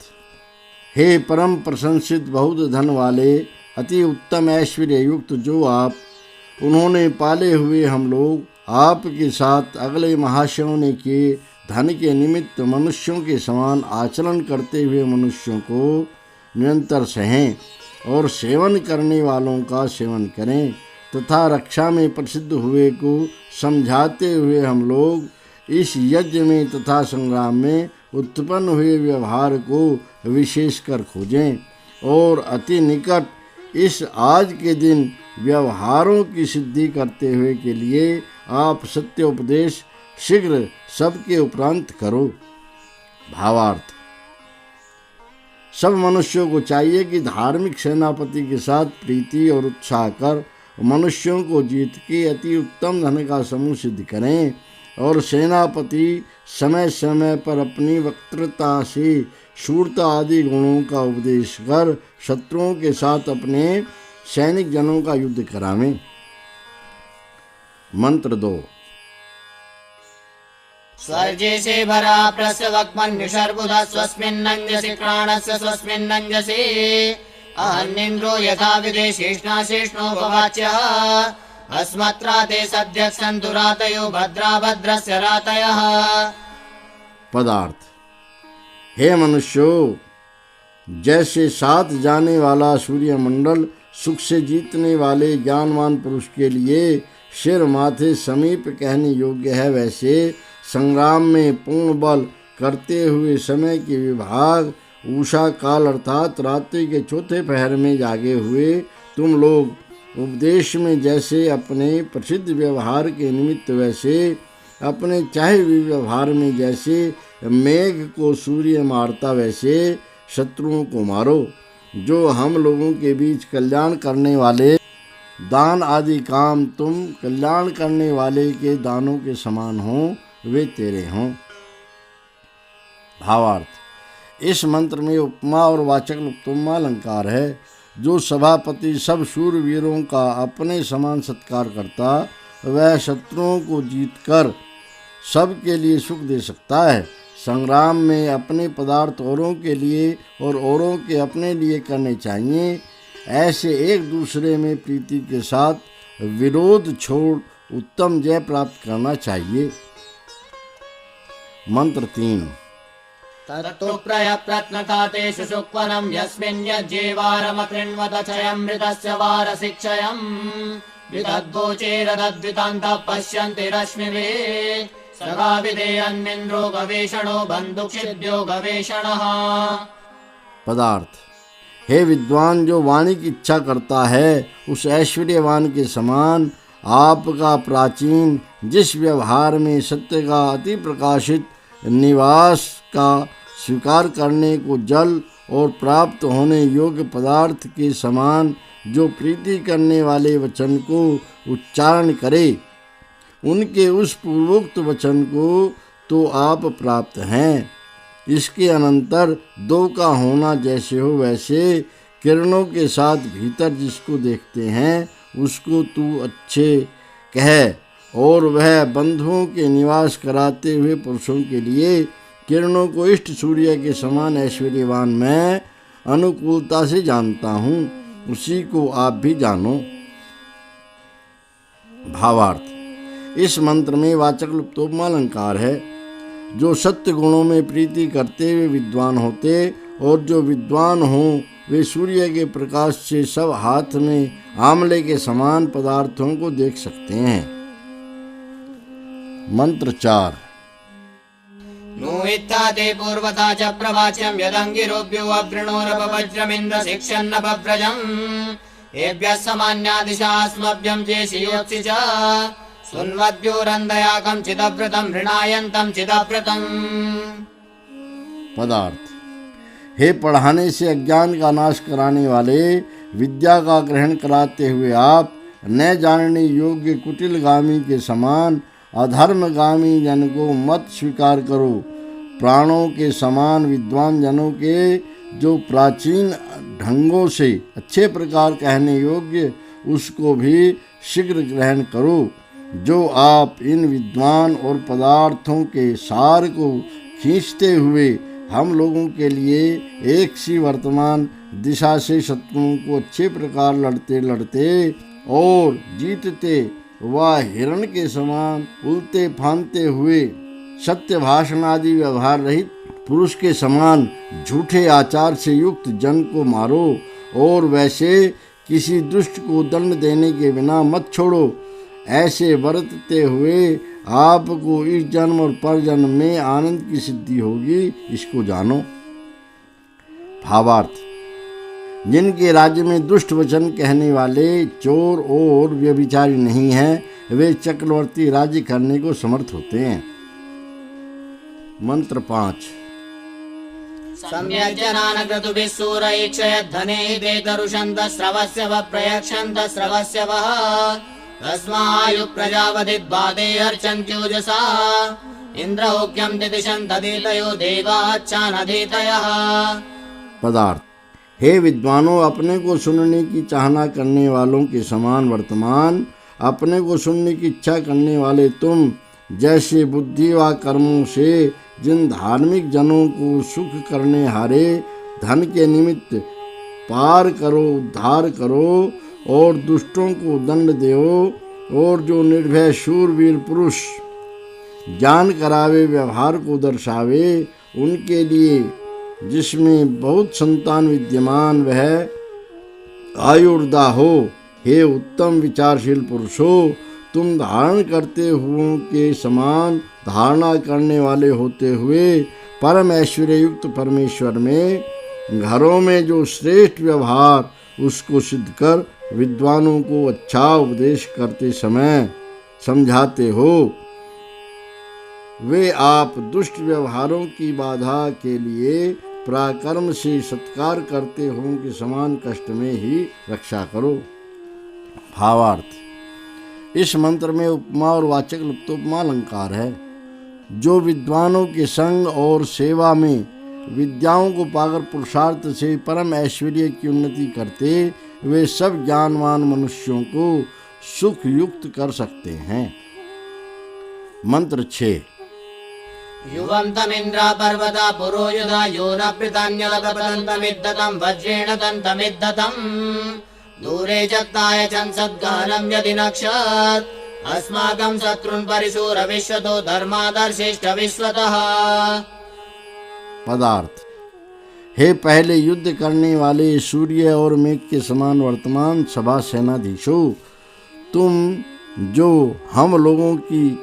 हे परम प्रशंसित बहुत धन वाले अति उत्तम ऐश्वर्य युक्त जो आप, उन्होंने पाले हुए हम लोग आपके साथ अगले महाशयों ने किए धन के निमित्त मनुष्यों के समान आचरण करते हुए मनुष्यों को निरंतर सहें और सेवन करने वालों का सेवन करें, तथा रक्षा में प्रसिद्ध हुए को समझाते हुए हम लोग इस यज्ञ में तथा संग्राम में उत्पन्न हुए व्यवहार को विशेषकर खोजें और अति निकट इस आज के दिन व्यवहारों की सिद्धि करते हुए के लिए आप सत्य उपदेश शीघ्र सबके उपरांत करो। भावार्थ। सब मनुष्यों को चाहिए कि धार्मिक सेनापति के साथ प्रीति और उत्साह कर मनुष्यों को जीत के अति उत्तम धन का समूह सिद्ध करें, और सेनापति समय समय पर अपनी वक्तृता से शूरता आदि गुणों का उपदेश कर शत्रुओं के साथ अपने सैनिक जनों का युद्ध करावें। मंत्र 2। स्वर्जेशे भरा प्रस्यवक्मन्युषर्बुधः स्वस्मिन्नञ्जसि प्राणस्य स्वस्मिन्नञ्जसि अहन्निन्द्रो यथा विदेशेष्णाशेष्णो भवाच्यः अस्मत्रा ते सद्यः सन्तु रातयो भद्रा भद्रस्य रातयः। पदार्थ। हे मनुष्यों, जैसे साथ जाने वाला सूर्यमंडल सुख से जीतने वाले ज्ञानवान पुरुष के लिए सिर माथे समीप कहने योग्य है, वैसे संग्राम में पूर्ण बल करते हुए समय के विभाग उषा काल अर्थात रात्रि के चौथे पहर में जागे हुए तुम लोग उपदेश में जैसे अपने प्रसिद्ध व्यवहार के निमित्त वैसे अपने चाहे हुए व्यवहार में जैसे मेघ को सूर्य मारता वैसे शत्रुओं को मारो। जो हम लोगों के बीच कल्याण करने वाले दान आदि काम तुम कल्याण करने वाले के दानों के समान हो, वे तेरे हों। भावार्थ। इस मंत्र में उपमा और वाचक उपमा अलंकार है। जो सभापति सब शूरवीरों का अपने समान सत्कार करता, वह शत्रुओं को जीतकर सबके लिए सुख दे सकता है। संग्राम में अपने पदार्थ औरों के लिए और औरों के अपने लिए करने चाहिए। ऐसे एक दूसरे में प्रीति के साथ विरोध छोड़ उत्तम जय प्राप्त करना चाहिए। मंत्र 3। तत्तु प्रयप्रत्नतातेषु सुक्वनं यस्मिन् यज्जीवारमकृण्वत चयमृतस्य वारशिक्षयम् विदद्वोचेरदद्वितान्तः पश्यन्ति रश्मिभिः सगा विधेयन्निन्द्रो गवेषणो बन्धुक्षिद्यो गवेषणः। पदार्थ। हे विद्वान, जो वाणी की इच्छा करता है उस ऐश्वर्यवान के समान आपका प्राचीन जिस व्यवहार में सत्य का अति प्रकाशित निवास का स्वीकार करने को जल और प्राप्त होने योग्य पदार्थ के समान जो प्रीति करने वाले वचन को उच्चारण करे, उनके उस पूर्वोक्त वचन को तो आप प्राप्त हैं। इसके अनंतर दो का होना जैसे हो वैसे किरणों के साथ भीतर जिसको देखते हैं उसको तू अच्छे कह। और वह बंधुओं के निवास कराते हुए पुरुषों के लिए किरणों को इष्ट सूर्य के समान ऐश्वर्यवान मैं अनुकूलता से जानता हूँ, उसी को आप भी जानो। भावार्थ। इस मंत्र में वाचक् लुप्तोपमा अलंकार है। जो सत्य गुणों में प्रीति करते हुए विद्वान होते और जो विद्वान हों वे सूर्य के प्रकाश से सब हाथ में आंवले के समान पदार्थों को देख सकते हैं। मंत्र 4। नूत्था ते पूर्वता च प्रवाच्यं यदंगिरोऽभ्यो अवृणोरपवज्रमिन्द्र शिक्षन्नपव्रजम् एभ्यः समान्यादिशास्मभ्यं चेशियोत्सि च सुन्वद्योरन्दया कञ्चिदव्रतं ऋणायन्तं चिदव्रतम्। पदार्थ। हे पढ़ाने से अज्ञान का नाश कराने वाले, विद्या का ग्रहण कराते हुए आप न जानने योग्य कुटिलगामी के समान अधर्मगामी जन को मत स्वीकार करो। प्राणों के समान विद्वान जनों के जो प्राचीन ढंगों से अच्छे प्रकार कहने योग्य उसको भी शीघ्र ग्रहण करो। जो आप इन विद्वान और पदार्थों के सार को खींचते हुए हम लोगों के लिए एक सी वर्तमान दिशा से शत्रुओं को अच्छे प्रकार लड़ते लड़ते और जीतते व हिरण के समान उलते फानते हुए सत्य भाषण आदि व्यवहार रहित पुरुष के समान झूठे आचार से युक्त जन को मारो और वैसे किसी दुष्ट को दंड देने के बिना मत छोड़ो। ऐसे बरतते हुए आपको इस जन्म और पर जन्म में आनंद की सिद्धि होगी, इसको जानो। भावार्थ। जिनके राज्य में दुष्ट वचन कहने वाले चोर और व्यभिचारी नहीं हैं, वे चक्रवर्ती राज्य करने को समर्थ होते हैं। मंत्र 5। सम्यक् जनान् क्रतुभिः सूरयिक्षयद्धने देतरुषन्तः स्रवस्य वः प्रयक्षन्तः स्रवस्य वः तस्मायुः प्रजावधिद्बाधे अर्चन्त्यूजसा इन्द्रहोक्यं दिदिशन्तधीतयो देवाच्चानधीतयः। पदार्थ। हे विद्वानों, अपने को सुनने की चाहना करने वालों के समान वर्तमान अपने को सुनने की इच्छा करने वाले तुम जैसे बुद्धि व कर्मों से जिन धार्मिक जनों को सुख करने हारे धन के निमित्त पार करो, उद्धार करो और दुष्टों को दंड दो और जो निर्भय शूरवीर पुरुष ज्ञान करावे व्यवहार को दर्शावे, उनके लिए जिसमें बहुत संतान विद्यमान वह आयुर्दा हो। हे उत्तम विचारशील पुरुषो, तुम धारण करते हुओं के समान धारणा करने वाले होते हुए परम ऐश्वर्य युक्त परमेश्वर में घरों में जो श्रेष्ठ व्यवहार उसको सिद्ध कर विद्वानों को अच्छा उपदेश करते समय समझाते हो, वे आप दुष्ट व्यवहारों की बाधा के लिए पराक्रम से सत्कार करते हों के समान कष्ट में ही रक्षा करो। भावार्थ। इस मंत्र में उपमा और वाचक् लुप्तोपमा अलंकार है। जो विद्वानों के संग और सेवा में विद्याओं को पाकर पुरुषार्थ से परम ऐश्वर्य की उन्नति करते, वे सब ज्ञानवान मनुष्यों को सुख युक्त कर सकते हैं। मंत्र 6। युवं तमिन्द्रा पर्वता पुरोयुधा यो न पृतान्यलकपतन्तमिद्धतं वज्रेण तन्तमिद्धतम् दूरे जत्नाय चंसद्गहनं यदि नक्षत् अस्माकं शत्रुन् परिशूर विश्वतो धर्मादर्शिष्ट विश्वतः। पदार्थ। हे पहले युद्ध करने वाले सूर्य और मेघ के समान वर्तमान सभा सेनाधीशों, तुम जो हम लोगों की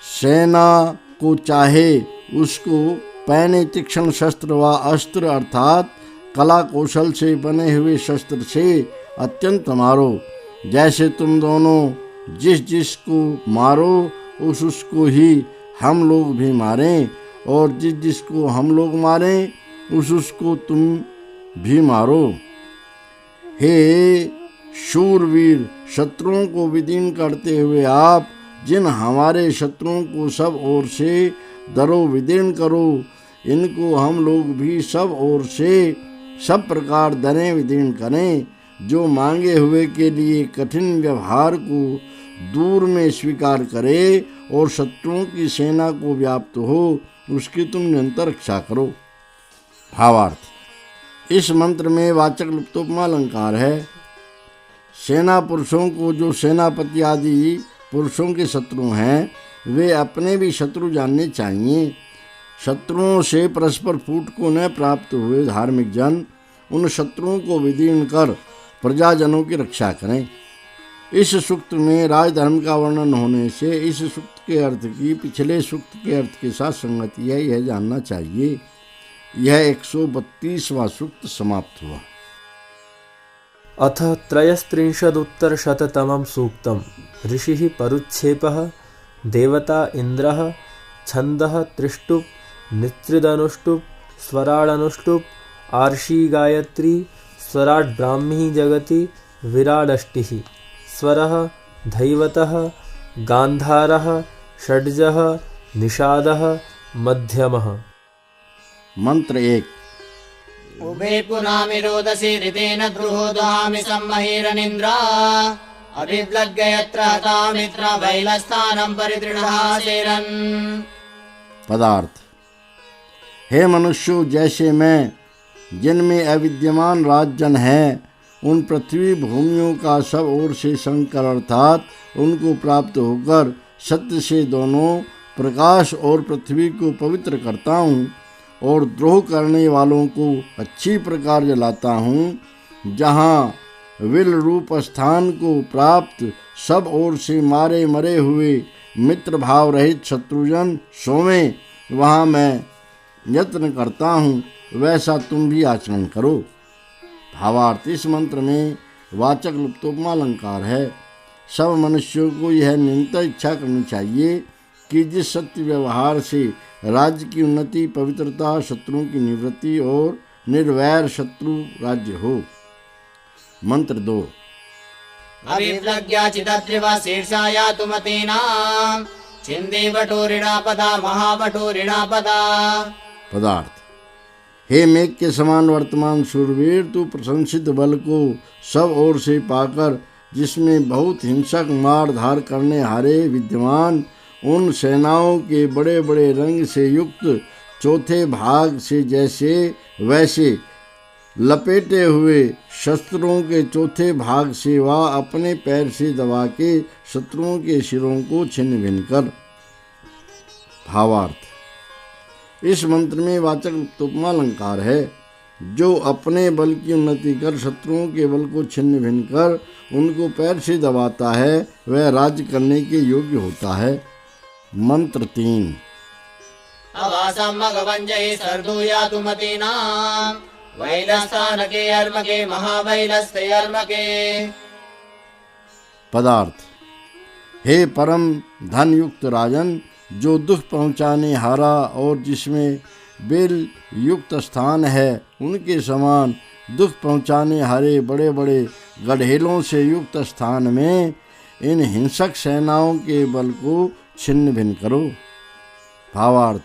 सेना को चाहे उसको पैने तीक्ष्ण शस्त्र व अस्त्र अर्थात कला कौशल से बने हुए शस्त्र से अत्यंत मारो। जैसे तुम दोनों जिस को मारो उसको ही हम लोग भी मारें, और जिस को हम लोग मारें उसको तुम भी मारो। हे शूरवीर, शत्रुओं को विदीन करते हुए आप जिन हमारे शत्रुओं को सब ओर से दरो विदीर्ण करो, इनको हम लोग भी सब ओर से सब प्रकार दरें विदीर्ण करें। जो मांगे हुए के लिए कठिन व्यवहार को दूर में स्वीकार करे और शत्रुओं की सेना को व्याप्त हो, उसकी तुम निरंतर रक्षा करो। भावार्थ। इस मंत्र में वाचक् लुप्तोपमा अलंकार है। सेना पुरुषों को जो सेनापति आदि पुरुषों के शत्रु हैं, वे अपने भी शत्रु जानने चाहिए। शत्रुओं से परस्पर फूट को न प्राप्त हुए धार्मिक जन उन शत्रुओं को विदीर्ण कर प्रजाजनों की रक्षा करें। इस सूक्त में राजधर्म का वर्णन होने से इस सूक्त के अर्थ की पिछले सूक्त के अर्थ के साथ संगति है, यह जानना चाहिए। यह 132वां सूक्त समाप्त हुआ। अथ त्रयस्त्रिंशदुत्तरशततमं सूक्तम्। ऋषिः परुच्छेपः, देवता इन्द्रः, छन्दः त्रिष्टुप्, नित्रिदनुष्टुप्, स्वराडनुष्टुप्, आर्षी गायत्री, स्वराट् ब्राह्मी जगति, विराडष्टिः, स्वरः धैवतः, गान्धारः, षड्जः, निषादः, मध्यमः। मंत्र 1। उभे पुनामि रोदसी ऋतेन द्रुहो दहामि सम्महीरनिन्द्रा अभिव्लग्य यत्र हतामित्र वैलस्थानं परितृणहासेरन्। पदार्थ। हे मनुष्यों, जैसे मैं जिनमें अविद्यमान राजजन है उन पृथ्वी भूमियों का सब ओर से संकर अर्थात उनको प्राप्त होकर सत्य से दोनों प्रकाश और पृथ्वी को पवित्र करता हूँ और द्रोह करने वालों को अच्छी प्रकार जलाता हूँ। जहाँ विल रूप स्थान को प्राप्त सब ओर से मारे मरे हुए मित्र भाव रहित शत्रुजन सोवें, वहाँ मैं यत्न करता हूँ, वैसा तुम भी आचरण करो। भावार्थ। इस मंत्र में वाचक् लुप्तोपमा अलंकार है। सब मनुष्यों को यह निरंतर इच्छा करनी चाहिए कि जिस सत्य व्यवहार से राज्य की उन्नति, पवित्रता, शत्रुओं की निवृत्ति और निर्वैर शत्रु राज्य हो। मंत्र 2। अभिव्लग्या चिदत्रिवा शीर्षाया तुमतीनां छिन्दे वटोरिणापदा महावटोरिणापदा। पदार्थ। हे मेघ के समान वर्तमान शूरवीर, तू प्रशंसित बल को सब ओर से पाकर जिसमें बहुत हिंसक मार धार करने हारे विद्यमान उन सेनाओं के बड़े बड़े रंग से युक्त चौथे भाग से जैसे वैसे लपेटे हुए शस्त्रों के चौथे भाग से वह अपने पैर से दबा के शत्रुओं के सिरों को छिन्न भिन्न कर। भावार्थ। इस मंत्र में वाचक् लुप्तोपमा अलंकार है। जो अपने बल की उन्नति कर शत्रुओं के बल को छिन्न भिन्न कर उनको पैर से दबाता है, वह राज्य करने के योग्य होता है। मंत्र 3। अवासं मघवञ्जहि सर्दूयातु मतीनां वैलस्थानके अर्मके महावैलस्ते अर्मके। पदार्थ। हे परम धन युक्त राजन, जो दुख पहुँचाने हारा और जिसमें बेल युक्त स्थान है उनके समान दुख पहुँचाने हारे बड़े बड़े गड्ढेलों से युक्त स्थान में इन हिंसक सेनाओं के बल को छिन्न भिन्न करो। भावार्थ।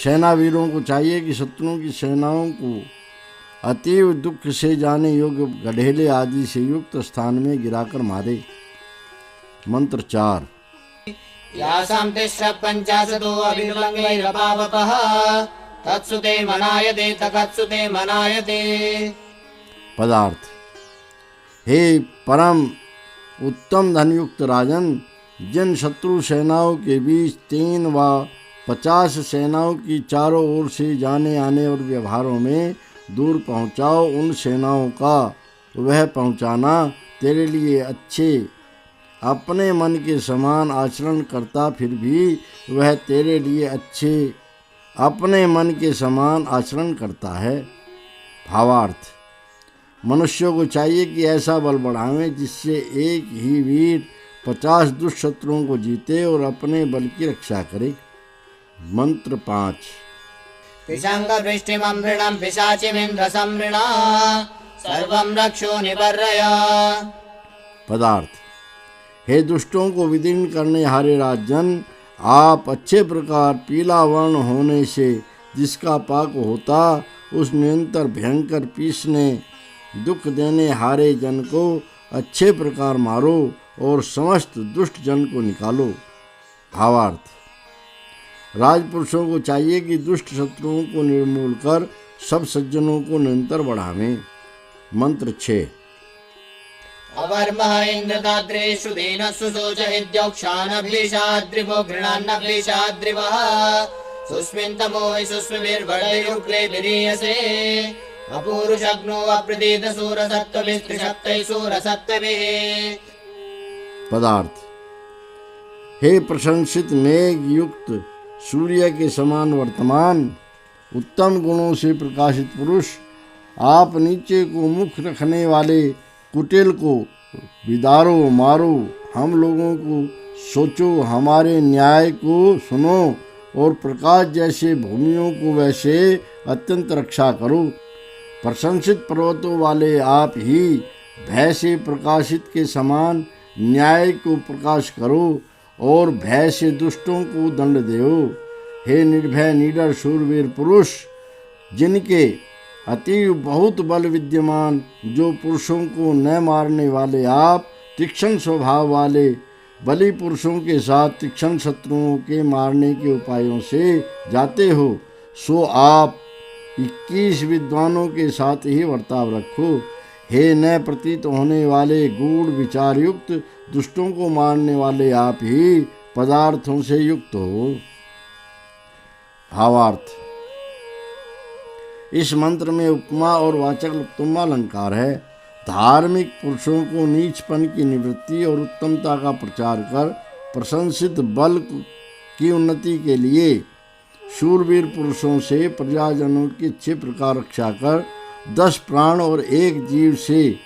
सेनावीरों को चाहिए कि शत्रुओं की सेनाओं को अतीव दुख से जाने योग्य गड्ढेले आदि से युक्त स्थान में गिराकर मारे। मंत्र 4। यासां तिस्रः पञ्चाशतो अभिर्लङ्घैरपावपः तत्सु ते मनायते तकत्सु ते मनायते। पदार्थ। हे परम उत्तम धनयुक्त राजन, जिन शत्रु सेनाओं के बीच 3 व 50 सेनाओं की चारों ओर से जाने आने और व्यवहारों में दूर पहुँचाओ, उन सेनाओं का वह पहुँचाना तेरे लिए अच्छे अपने मन के समान आचरण करता, फिर भी वह तेरे लिए अच्छे अपने मन के समान आचरण करता है। भावार्थ। मनुष्यों को चाहिए कि ऐसा बल बढ़ावें जिससे एक ही वीर 50 दुष्ट शत्रुओं को जीते और अपने बल की रक्षा करे। मंत्र 5। पिशाङ्गवृष्टिममृणं पिशाचिमिन्द्र संवृणा सर्वं रक्षो निवर्रय। पदार्थ। हे दुष्टों को विदीर्ण करने हारे राजन, आप अच्छे प्रकार पीला वर्ण होने से जिसका पाक होता, उस निरंतर भयंकर पीसने दुख देने हारे जन को अच्छे प्रकार मारो और समस्त दुष्ट जन को निकालो। भावार्थ। राजपुरुषों को चाहिए कि दुष्ट शत्रुओं को निर्मूल कर सब सज्जनों को निरंतर बढ़ावें। मंत्र 6। अवर्मः इन्द्रदाद्रेषु दीनस्सु शोचहिद्यौक्षानभीषाद्रिवो घृणान्नभीषाद्रिवः सुस्मिन्तमो हि सुस्मिभिर्वडैरुग्रे विरीयसे अपूरुषग्नो अप्रतीत सूरसत्त्वभिस्त्रिशक्तैः सूरसत्त्वभिः। पदार्थ। हे प्रशंसित मेघ युक्त सूर्य के समान वर्तमान उत्तम गुणों से प्रकाशित पुरुष, आप नीचे को मुख रखने वाले कुटिल को विदारो मारो, हम लोगों को सोचो, हमारे न्याय को सुनो और प्रकाश जैसे भूमियों को वैसे अत्यंत रक्षा करो। प्रशंसित पर्वतों वाले आप ही भय से प्रकाशित के समान न्याय को प्रकाश करो और भय से दुष्टों को दंड देओ। हे निर्भय निडर शूरवीर पुरुष, जिनके अति बहुत बल विद्यमान, जो पुरुषों को न मारने वाले आप तीक्ष्ण स्वभाव वाले बलि पुरुषों के साथ तीक्ष्ण शत्रुओं के मारने के उपायों से जाते हो, सो आप 21 विद्वानों के साथ ही वर्ताव रखो। हे न प्रतीत होने वाले गूढ़ विचार युक्त दुष्टों को मारने वाले आप ही पदार्थों से युक्त हो। भावार्थ। इस मंत्र में उपमा और वाचक् लुप्तुम्मा अलंकार है। धार्मिक पुरुषों को नीचपन की निवृत्ति और उत्तमता का प्रचार कर प्रशंसित बल की उन्नति के लिए शूरवीर पुरुषों से प्रजाजनों की अच्छे प्रकार रक्षा कर 10 प्राण और 1 जीव से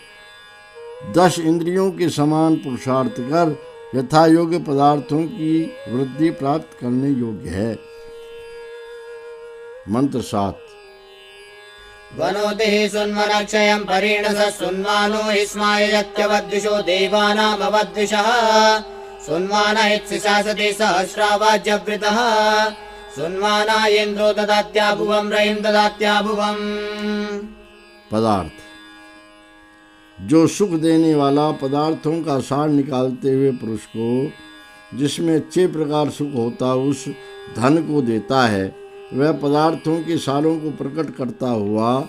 10 इंद्रियों के समान पुरुषार्थ कर यथा योग्य पदार्थों की वृद्धि प्राप्त करने योग्य है। मंत्र 7। वनोति हि सुन्वनक्षयं परीणसः सुन्वानो हि स्मायत्यवद्विषो देवानामवद्विषः सुन्वान इत्सिशासति सहस्रावाज्यवृतः सुन्वाना इन्द्रो ददात्याभुवं रयिं ददात्याभुवम्। पदार्थ। जो सुख देने वाला पदार्थों का सार निकालते हुए पुरुष को जिसमें अच्छे प्रकार सुख होता उस धन को देता है, वह पदार्थों के सारों को प्रकट करता हुआ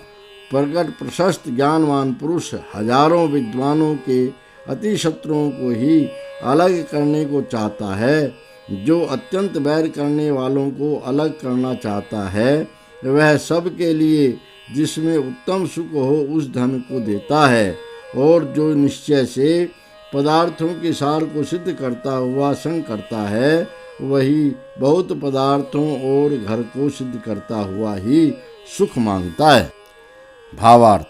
प्रकट प्रशस्त ज्ञानवान पुरुष हजारों विद्वानों के अति शत्रुओं को ही अलग करने को चाहता है। जो अत्यंत बैर करने वालों को अलग करना चाहता है, वह सब के लिए जिसमें उत्तम सुख हो उस धन को देता है, और जो निश्चय से पदार्थों के सार को सिद्ध करता हुआ संग करता है, वही बहुत पदार्थों और घर को सिद्ध करता हुआ ही सुख मांगता है। भावार्थ।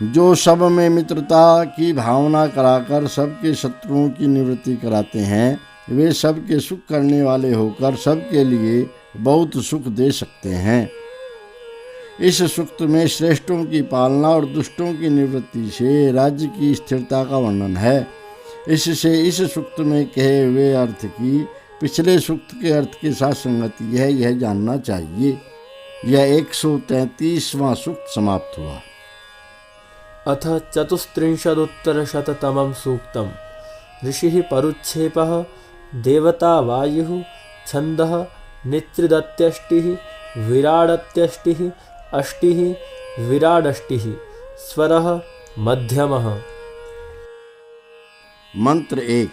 जो सब में मित्रता की भावना कराकर सबके शत्रुओं की निवृत्ति कराते हैं, वे सबके सुख करने वाले होकर सबके लिए बहुत सुख दे सकते हैं। इस सूक्त में श्रेष्ठों की पालना और दुष्टों की निवृत्ति से राज्य की स्थिरता का वर्णन है। इससे इस सूक्त में कहे हुए अर्थ की पिछले सूक्त के अर्थ के साथ संगति है, यह जानना चाहिए। यह 133वां सूक्त समाप्त हुआ। अथ 34उत्तरशततमं सूक्तम्। ऋषिः परुच्छेपः देवता वायुः, छन्दः नित्रिदत्यष्टिः, विराडत्यष्टिः, अष्टिः विराडष्टिः, स्वरः मध्यमः। मंत्र 1।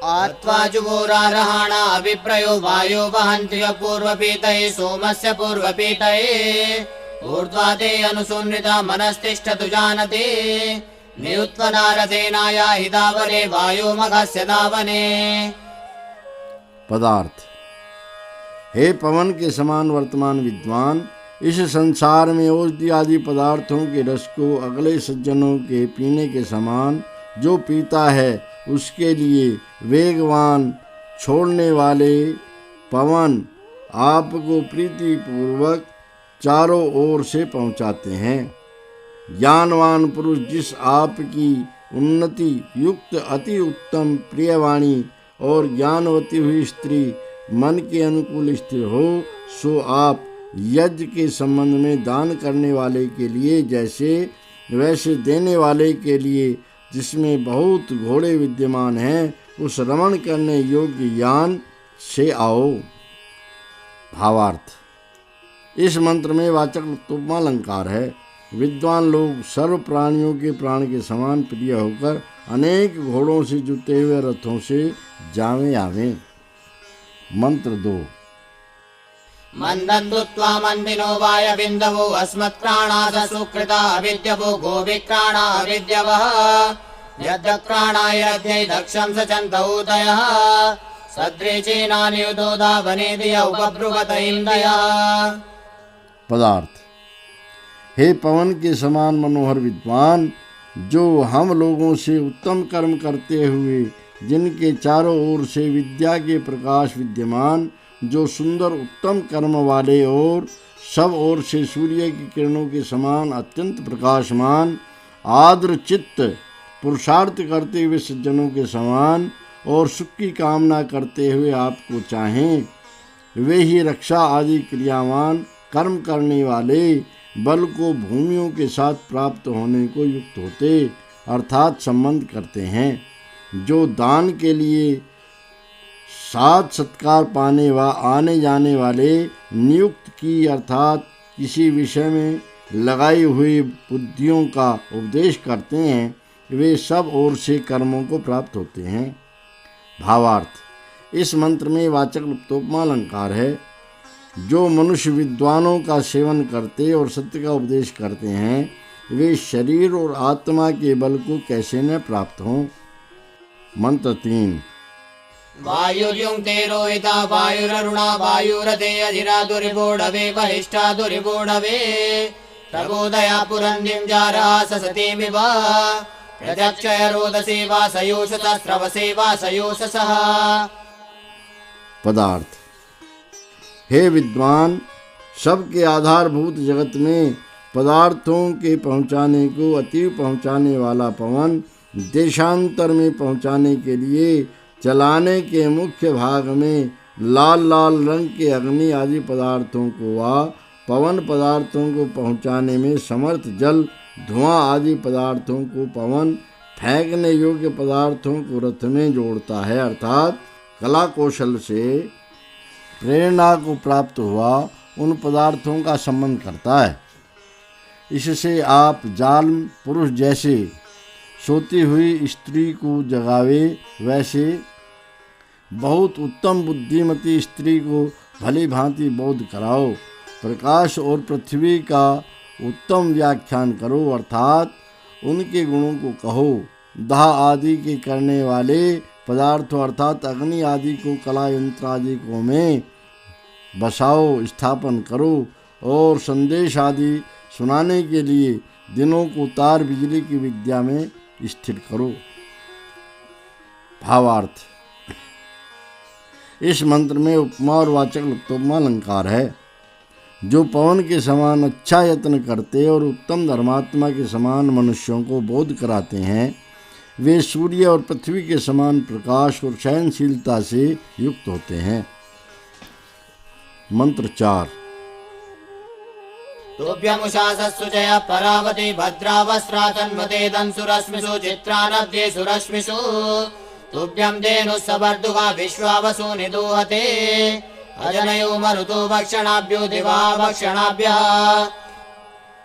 आत्वा जुगोरारहाणा अभिप्रयो वायो वहन्ति पूर्वपीतये सोमस्य पूर्वपीतये ऊर्ध्वाते अनुसून्निता मनस्तिष्ठतु जानति नियुत्वनारसेनाया हि दावने वायो मघस्य दावने। पदार्थ। हे पवन के समान वर्तमान विद्वान, इस संसार में औषधि आदि पदार्थों के रस को अगले सज्जनों के पीने के समान जो पीता है उसके लिए वेगवान छोड़ने वाले पवन आपको प्रीति पूर्वक चारों ओर से पहुंचाते हैं। ज्ञानवान पुरुष जिस आपकी उन्नति युक्त अति उत्तम प्रियवाणी और ज्ञानवती हुई स्त्री मन के अनुकूल स्थिर हो, सो आप यज्ञ के संबंध में दान करने वाले के लिए जैसे वैसे देने वाले के लिए जिसमें बहुत घोड़े विद्यमान हैं, उस रमण करने योग्य यान से आओ। भावार्थ। इस मंत्र में वाचक् उपमालंकार है। विद्वान लोग सर्व प्राणियों के प्राण के समान प्रिय होकर अनेक घोड़ों से जुटे हुए रथों से जावें आवें। मंत्र 2। मन्दन्तुत्वा मन्दिनो वाय बिन्दवो अस्मत्प्राणास सुकृता अविद्यवो गोविक्राणा अविद्यवः यद्दक्राणाय रथ्यै दक्षं सचन्त उदयः सद्रेचेनानियुतो धावने दिय उपब्रुवत इन्द्रयः। पदार्थ। हे पवन के समान मनोहर विद्वान, जो हम लोगों से उत्तम कर्म करते हुए जिनके चारों ओर से विद्या के प्रकाश विद्यमान, जो सुंदर उत्तम कर्म वाले और सब ओर से सूर्य की किरणों के समान अत्यंत प्रकाशमान, आर्द्र चित्त पुरुषार्थ करते हुए सज्जनों के समान और सुख की कामना करते हुए आपको चाहें, वे ही रक्षा आदि क्रियावान कर्म करने वाले बल को भूमियों के साथ प्राप्त होने को युक्त होते अर्थात संबंध करते हैं, जो दान के लिए साथ सत्कार पाने व आने जाने वाले नियुक्त की अर्थात किसी विषय में लगाई हुई बुद्धियों का उपदेश करते हैं, वे सब ओर से कर्मों को प्राप्त होते हैं। भावार्थ। इस मंत्र में वाचक् लुप्तोपमालंकार है। जो मनुष्य विद्वानों का सेवन करते और सत्य का उपदेश करते हैं, वे शरीर और आत्मा के बल को कैसे न प्राप्त हों। मंत्र 3। वायुर्युङ्क्ते रोहिता वायुररुणा वायुरते अधिरा दुरिबोढवे वहिष्ठा दुरिबोढवे प्रबोधया पुरन्दिं जारः ससतीमिव प्रजक्षय रोदसी वासयोषसः स्रवसे वासयोषसः। पदार्थ। हे विद्वान, सबके आधारभूत जगत में पदार्थों के पहुँचाने को अतीव पहुँचाने वाला पवन देशांतर में पहुँचाने के लिए चलाने के मुख्य भाग में लाल लाल रंग के अग्नि आदि पदार्थों को व पवन पदार्थों को पहुँचाने में समर्थ जल धुआं आदि पदार्थों को पवन फेंकने योग्य पदार्थों को रथ में जोड़ता है, अर्थात कला कौशल से प्रेरणा को प्राप्त हुआ उन पदार्थों का संबंध करता है। इससे आप जाल पुरुष जैसे सोती हुई स्त्री को जगावे, वैसे बहुत उत्तम बुद्धिमती स्त्री को भली भांति बोध कराओ। प्रकाश और पृथ्वी का उत्तम व्याख्यान करो, अर्थात उनके गुणों को कहो। दाह आदि के करने वाले पदार्थों अर्थात अग्नि आदि को कला यंत्र आदि को में बसाओ, स्थापन करो और संदेश आदि सुनाने के लिए दिनों को तार बिजली की विद्या में स्थिर करो। भावार्थ। इस मंत्र में उपमा और वाचक् लुप्तोपमा अलंकार है। जो पवन के समान अच्छा यत्न करते और उत्तम धर्मात्मा के समान मनुष्यों को बोध कराते हैं, वे सूर्य और पृथ्वी के समान प्रकाश और सहनशीलता से युक्त होते हैं। मंत्र 4। तोभ्यमुषासुजय परावती भद्रावस्त्रा तन्वते दंसुरश्मिषु चित्रानद्येषु रश्मिषु तुभ्यं धेनुः सवर्धुगा विश्वावसु निदूहते अजनयो मरुतो भक्षणाभ्यो दिवा भक्षणाभ्यः।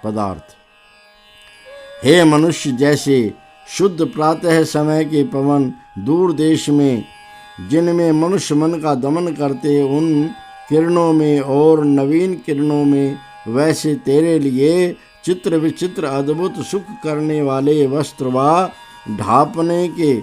पदार्थ। हे मनुष्य, जैसे शुद्ध प्रातः समय के पवन दूर देश में जिनमें मनुष्य मन का दमन करते उन किरणों में और नवीन किरणों में, वैसे तेरे लिए चित्र विचित्र अद्भुत सुख करने वाले वस्त्र व ढापने के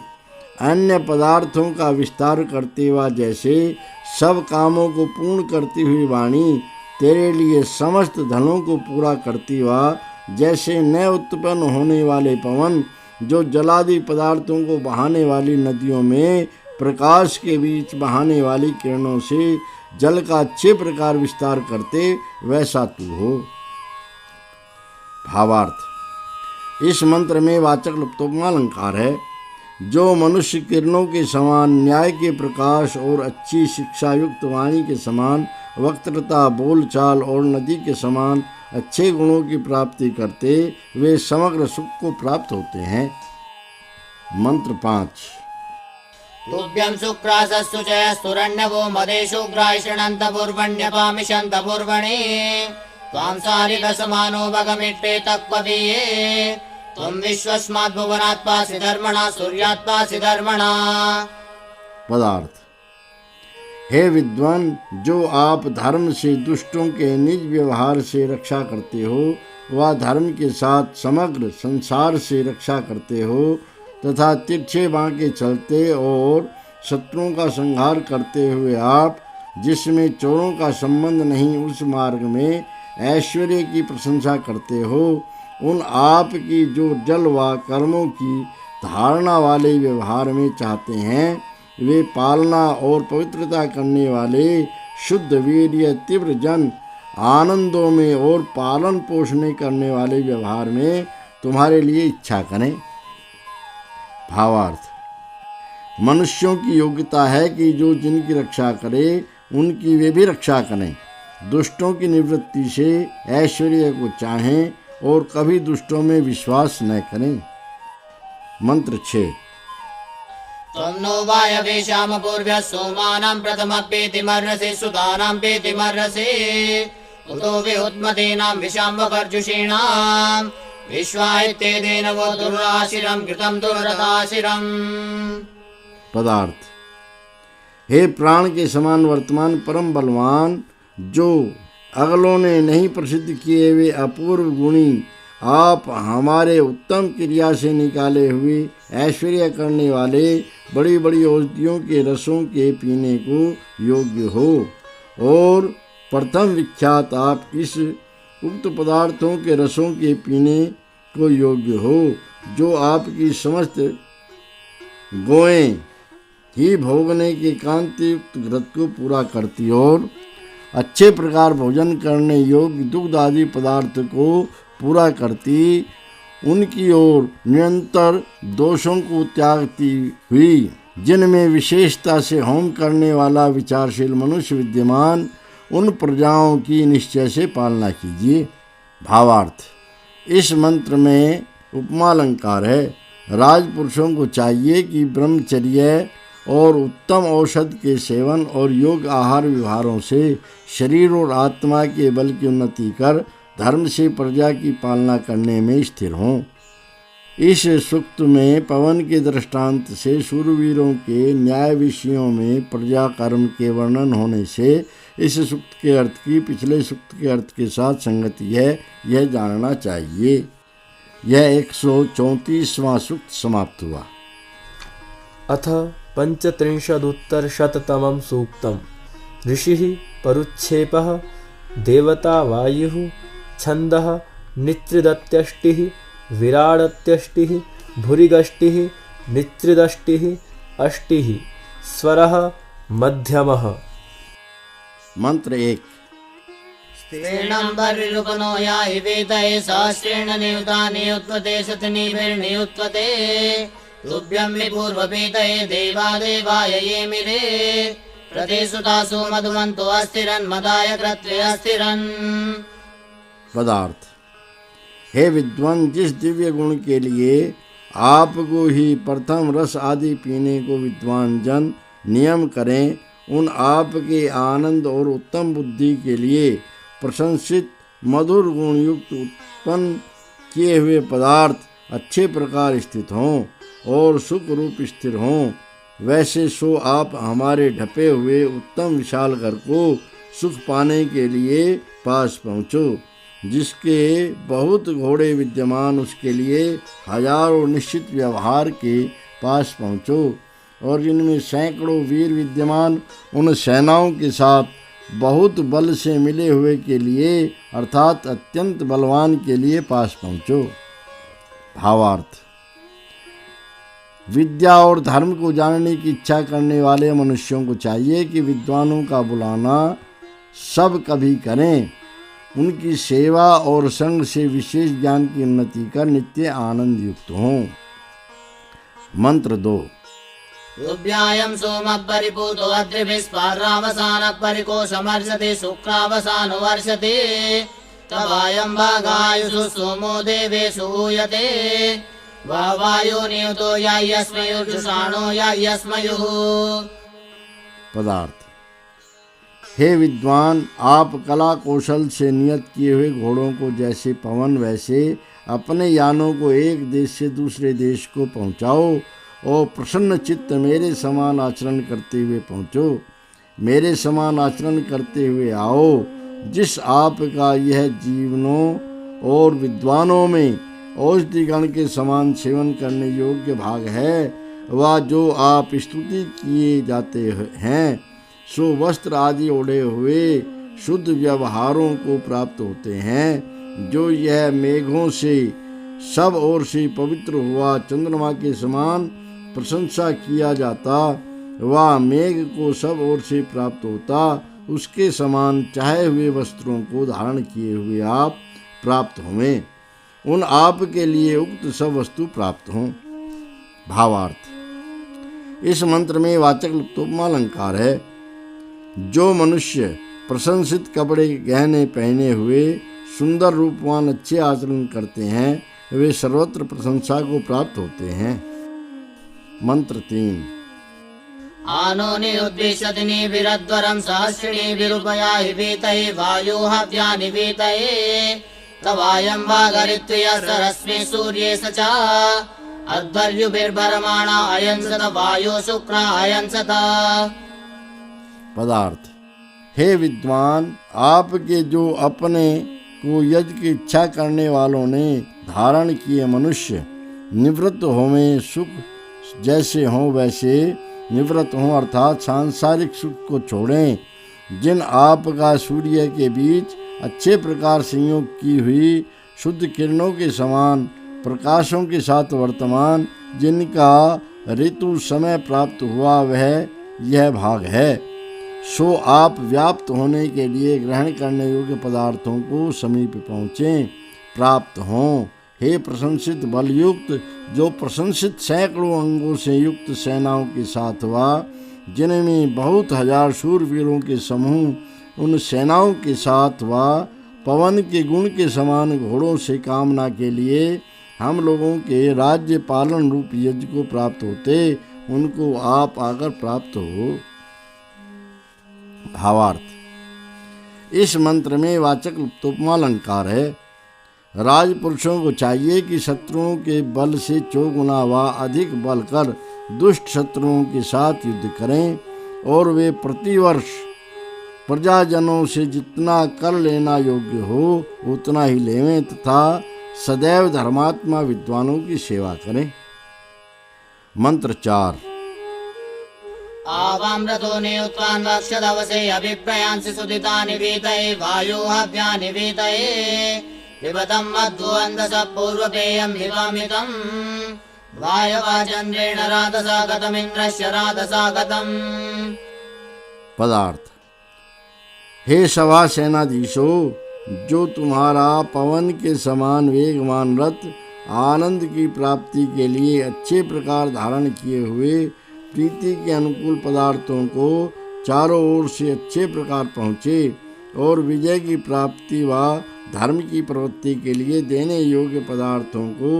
अन्य पदार्थों का विस्तार करते हुआ, जैसे सब कामों को पूर्ण करती हुई वाणी तेरे लिए समस्त धनों को पूरा करती हुआ, जैसे न उत्पन्न होने वाले पवन जो जलादि पदार्थों को बहाने वाली नदियों में प्रकाश के बीच बहाने वाली किरणों से जल का 6 प्रकार विस्तार करते, वैसा तू हो। भावार्थ। इस मंत्र में वाचक् लुप्तोपमालंकार है। जो मनुष्य किरणों के समान, न्याय के प्रकाश और अच्छी शिक्षा युक्त वाणी के समान, वक्तृता बोलचाल और नदी के समान अच्छे गुणों की प्राप्ति करते, वे समग्र सुख को प्राप्त होते हैं। मंत्र 5। तुभ्यं शुक्रासस्तु च स्तुरण्यवो मदे शुक्राय शृणन्त पूर्वण्यपामिषन्त पूर्वणे त्वां सारिदसमानो भगमिट्टे तक्वदीये त्वं विश्वस्मात् भुवनात् पासि धर्मणा सूर्यात् पासि धर्मणा। पदार्थ। हे विद्वान, जो आप धर्म से दुष्टों के निज व्यवहार से रक्षा करते हो, वह धर्म के साथ समग्र संसार से रक्षा करते हो तथा तिरछे बांके चलते और शत्रुओं का संहार करते हुए आप, जिसमें चोरों का संबंध नहीं, उस मार्ग में ऐश्वर्य की प्रशंसा करते हो, उन आप की जो जल व कर्मों की धारणा वाले व्यवहार में चाहते हैं, वे पालना और पवित्रता करने वाले शुद्ध वीर्य तीव्र जन आनंदों में और पालन पोषण करने वाले व्यवहार में तुम्हारे लिए इच्छा करें। भावार्थ। मनुष्यों की योग्यता है कि जो जिनकी रक्षा करे उनकी वे भी रक्षा करें, दुष्टों की निवृत्ति से ऐश्वर्य को चाहें और कभी दुष्टों में विश्वास न करें। मंत्र 6। त्वं नो वायवेशाम पूर्व्यः सोमानां प्रथमप्येतिमर्हसि सुतानां पेतिमर्हसि उतो विहुत्मतीनां विशाम्बपर्जुषीणां विश्वाहित्येतेन वो दुर्राशिरं कृतं दुर्रथाशिरम्। पदार्थ। हे प्राण के समान वर्तमान परम बलवान, जो अगलों ने नहीं प्रसिद्ध किए वे अपूर्व गुणी, आप हमारे उत्तम क्रिया से निकाले हुए ऐश्वर्य करने वाले बड़ी बड़ी औषधियों के रसों के पीने को योग्य हो और प्रथम विख्यात आप इस उक्त पदार्थों के रसों के पीने को योग्य हो, जो आपकी समस्त गोएं ही भोगने के कांति युक्त व्रत को पूरा करती और अच्छे प्रकार भोजन करने योग्य दुग्ध आदि पदार्थ को पूरा करती, उनकी ओर निरंतर दोषों को त्यागती हुई, जिनमें विशेषता से होम करने वाला विचारशील मनुष्य विद्यमान, उन प्रजाओं की निश्चय से पालना कीजिए। भावार्थ। इस मंत्र में उपमालंकार है। राजपुरुषों को चाहिए कि ब्रह्मचर्य और उत्तम औषध के सेवन और योग आहार व्यवहारों से शरीर और आत्मा के बल की उन्नति कर धर्म से प्रजा की पालना करने में स्थिर हों। इस सूक्त में पवन के दृष्टांत से शूरवीरों के न्याय विषयों में प्रजा कर्म के वर्णन होने से इस सूक्त के अर्थ की पिछले सूक्त के अर्थ के साथ संगति है, यह जानना चाहिए। यह 134वां सूक्त समाप्त हुआ। अथ 35उत्तरशततमं सूक्तम्। ऋषिः परुच्छेपः देवता वायुः छन्दः नित्रिदत्यष्टिः विराडत्यष्टिः भुरिगष्टिः नित्रिदष्टिः अष्टिः स्वरः मध्यमः। मंत्र 1। स्त्रीणं परिरूपनो याहि वेदये सहस्रेण नियुतानि उत्पते शतनिभिर्नियुत्पते तुभ्यं विपूर्ववेदये देवा देवाय ये मिरे प्रदेशुतासु मधुमन्तो अस्थिरन् मदाय कृत्वे अस्थिरन्। पदार्थ। हे विद्वान, जिस दिव्य गुण के लिए आपको ही प्रथम रस आदि पीने को विद्वान जन नियम करें। उन आपके आनंद और उत्तम बुद्धि के लिए प्रशंसित मधुर गुण युक्त उत्पन्न किए हुए पदार्थ अच्छे प्रकार स्थित हों और सुख रूप स्थिर हों, वैसे सो आप हमारे ढपे हुए उत्तम विशाल घर को सुख पाने के लिए पास पहुँचो। जिसके बहुत घोड़े विद्यमान उसके लिए हजारों निश्चित व्यवहार के पास पहुँचो, और जिनमें सैकड़ों वीर विद्यमान उन सेनाओं के साथ बहुत बल से मिले हुए के लिए अर्थात अत्यंत बलवान के लिए पास पहुँचो। भावार्थ: विद्या और धर्म को जानने की इच्छा करने वाले मनुष्यों को चाहिए कि विद्वानों का बुलाना सब कभी करें, उनकी सेवा और संग से विशेष ज्ञान की उन्नति कर नित्य आनंद युक्त हों। मंत्र 2। तुभ्यायं सोमः परिपूतो अद्रिभिस्पार्रावसानः परिकोशमर्षति शुक्रावसानो वर्षति तवायं भागायुषु सोमो देवेषु ऊयते वायो नियुतो यस्मयुर्जुषाणो यस्मयुः। पदार्थ: हे विद्वान, आप कला कौशल से नियत किए हुए घोड़ों को जैसे पवन वैसे अपने यानों को एक देश से दूसरे देश को पहुँचाओ और प्रसन्न चित्त मेरे समान आचरण करते हुए पहुँचो। मेरे समान आचरण करते हुए आओ। जिस आपका यह जीवनों और विद्वानों में औषधि गण के समान सेवन करने योग्य भाग है, वह जो आप स्तुति किए जाते हैं, सो वस्त्र आदि ओढ़े हुए शुद्ध व्यवहारों को प्राप्त होते हैं। जो यह मेघों से सब ओर से पवित्र हुआ चंद्रमा के समान प्रशंसा किया जाता, वह मेघ को सब ओर से प्राप्त होता, उसके समान चाहे हुए वस्त्रों को धारण किए हुए आप प्राप्त हों। उन आप के लिए उक्त सब वस्तु प्राप्त हों। भावार्थ: इस मंत्र में वाचक् लुप्तोपमालंकार है। जो मनुष्य प्रशंसित कपड़े गहने पहने हुए सुंदर रूपवान अच्छे आचरण करते हैं, वे सर्वत्र प्रशंसा को प्राप्त होते हैं। मंत्र 3। आनोनि उद्विशतिनि विरद्वरं सहस्रिणी विरूपया हिवीतये वायुहव्यानि वीतये तवायं वागरित्वया सरस्वे सूर्ये स च अध्वर्युभिर्भरमाणा अयंसत वायो शुक्र अयंसत। पदार्थ: हे विद्वान, आपके जो अपने को यज्ञ की इच्छा करने वालों ने धारण किए मनुष्य निवृत्त होवें, सुख जैसे हों वैसे निवृत्त हों, अर्थात सांसारिक सुख को छोड़ें। जिन आपका सूर्य के बीच अच्छे प्रकार संयोग की हुई शुद्ध किरणों के समान प्रकाशों के साथ वर्तमान, जिनका ऋतु समय प्राप्त हुआ, वह यह भाग है। सो आप व्याप्त होने के लिए ग्रहण करने योग्य पदार्थों को समीप पहुँचें, प्राप्त हों। हे प्रशंसित बलयुक्त, जो प्रशंसित सैकड़ों अंगों से युक्त सेनाओं के साथ हुआ, जिनमें बहुत हजार शूरवीरों के समूह, उन सेनाओं के साथ हुआ पवन के गुण के समान घोड़ों से कामना के लिए हम लोगों के राज्य पालन रूप यज्ञ को प्राप्त होते, उनको आप आकर प्राप्त हो। भावार्थ: इस मंत्र में वाचक् लुप्तोपमालंकार है। राजपुरुषों को चाहिए कि शत्रुओं के बल से 4 गुना व अधिक बल कर दुष्ट शत्रुओं के साथ युद्ध करें, और वे प्रतिवर्ष प्रजाजनों से जितना कर लेना योग्य हो उतना ही लेवें, तथा सदैव धर्मात्मा विद्वानों की सेवा करें। मंत्र 4। आवाम्रतो नियुत्वान् वक्षदवसे अभिप्रयांसि सुदितानि वीतये वायुहव्यानि वीतये विभतं मध्वन्दस पूर्वपेयं हिवामितं वायवाचन्द्रेण राधसा गतमिन्द्रस्य राधसा गतम्। पदार्थ: हे सभा सेनाधीशों, जो तुम्हारा पवन के समान वेगवान रथ आनंद की प्राप्ति के लिए अच्छे प्रकार धारण किए हुए प्रीति के अनुकूल पदार्थों को चारों ओर से अच्छे प्रकार पहुँचे, और विजय की प्राप्ति व धर्म की प्रवृत्ति के लिए देने योग्य पदार्थों को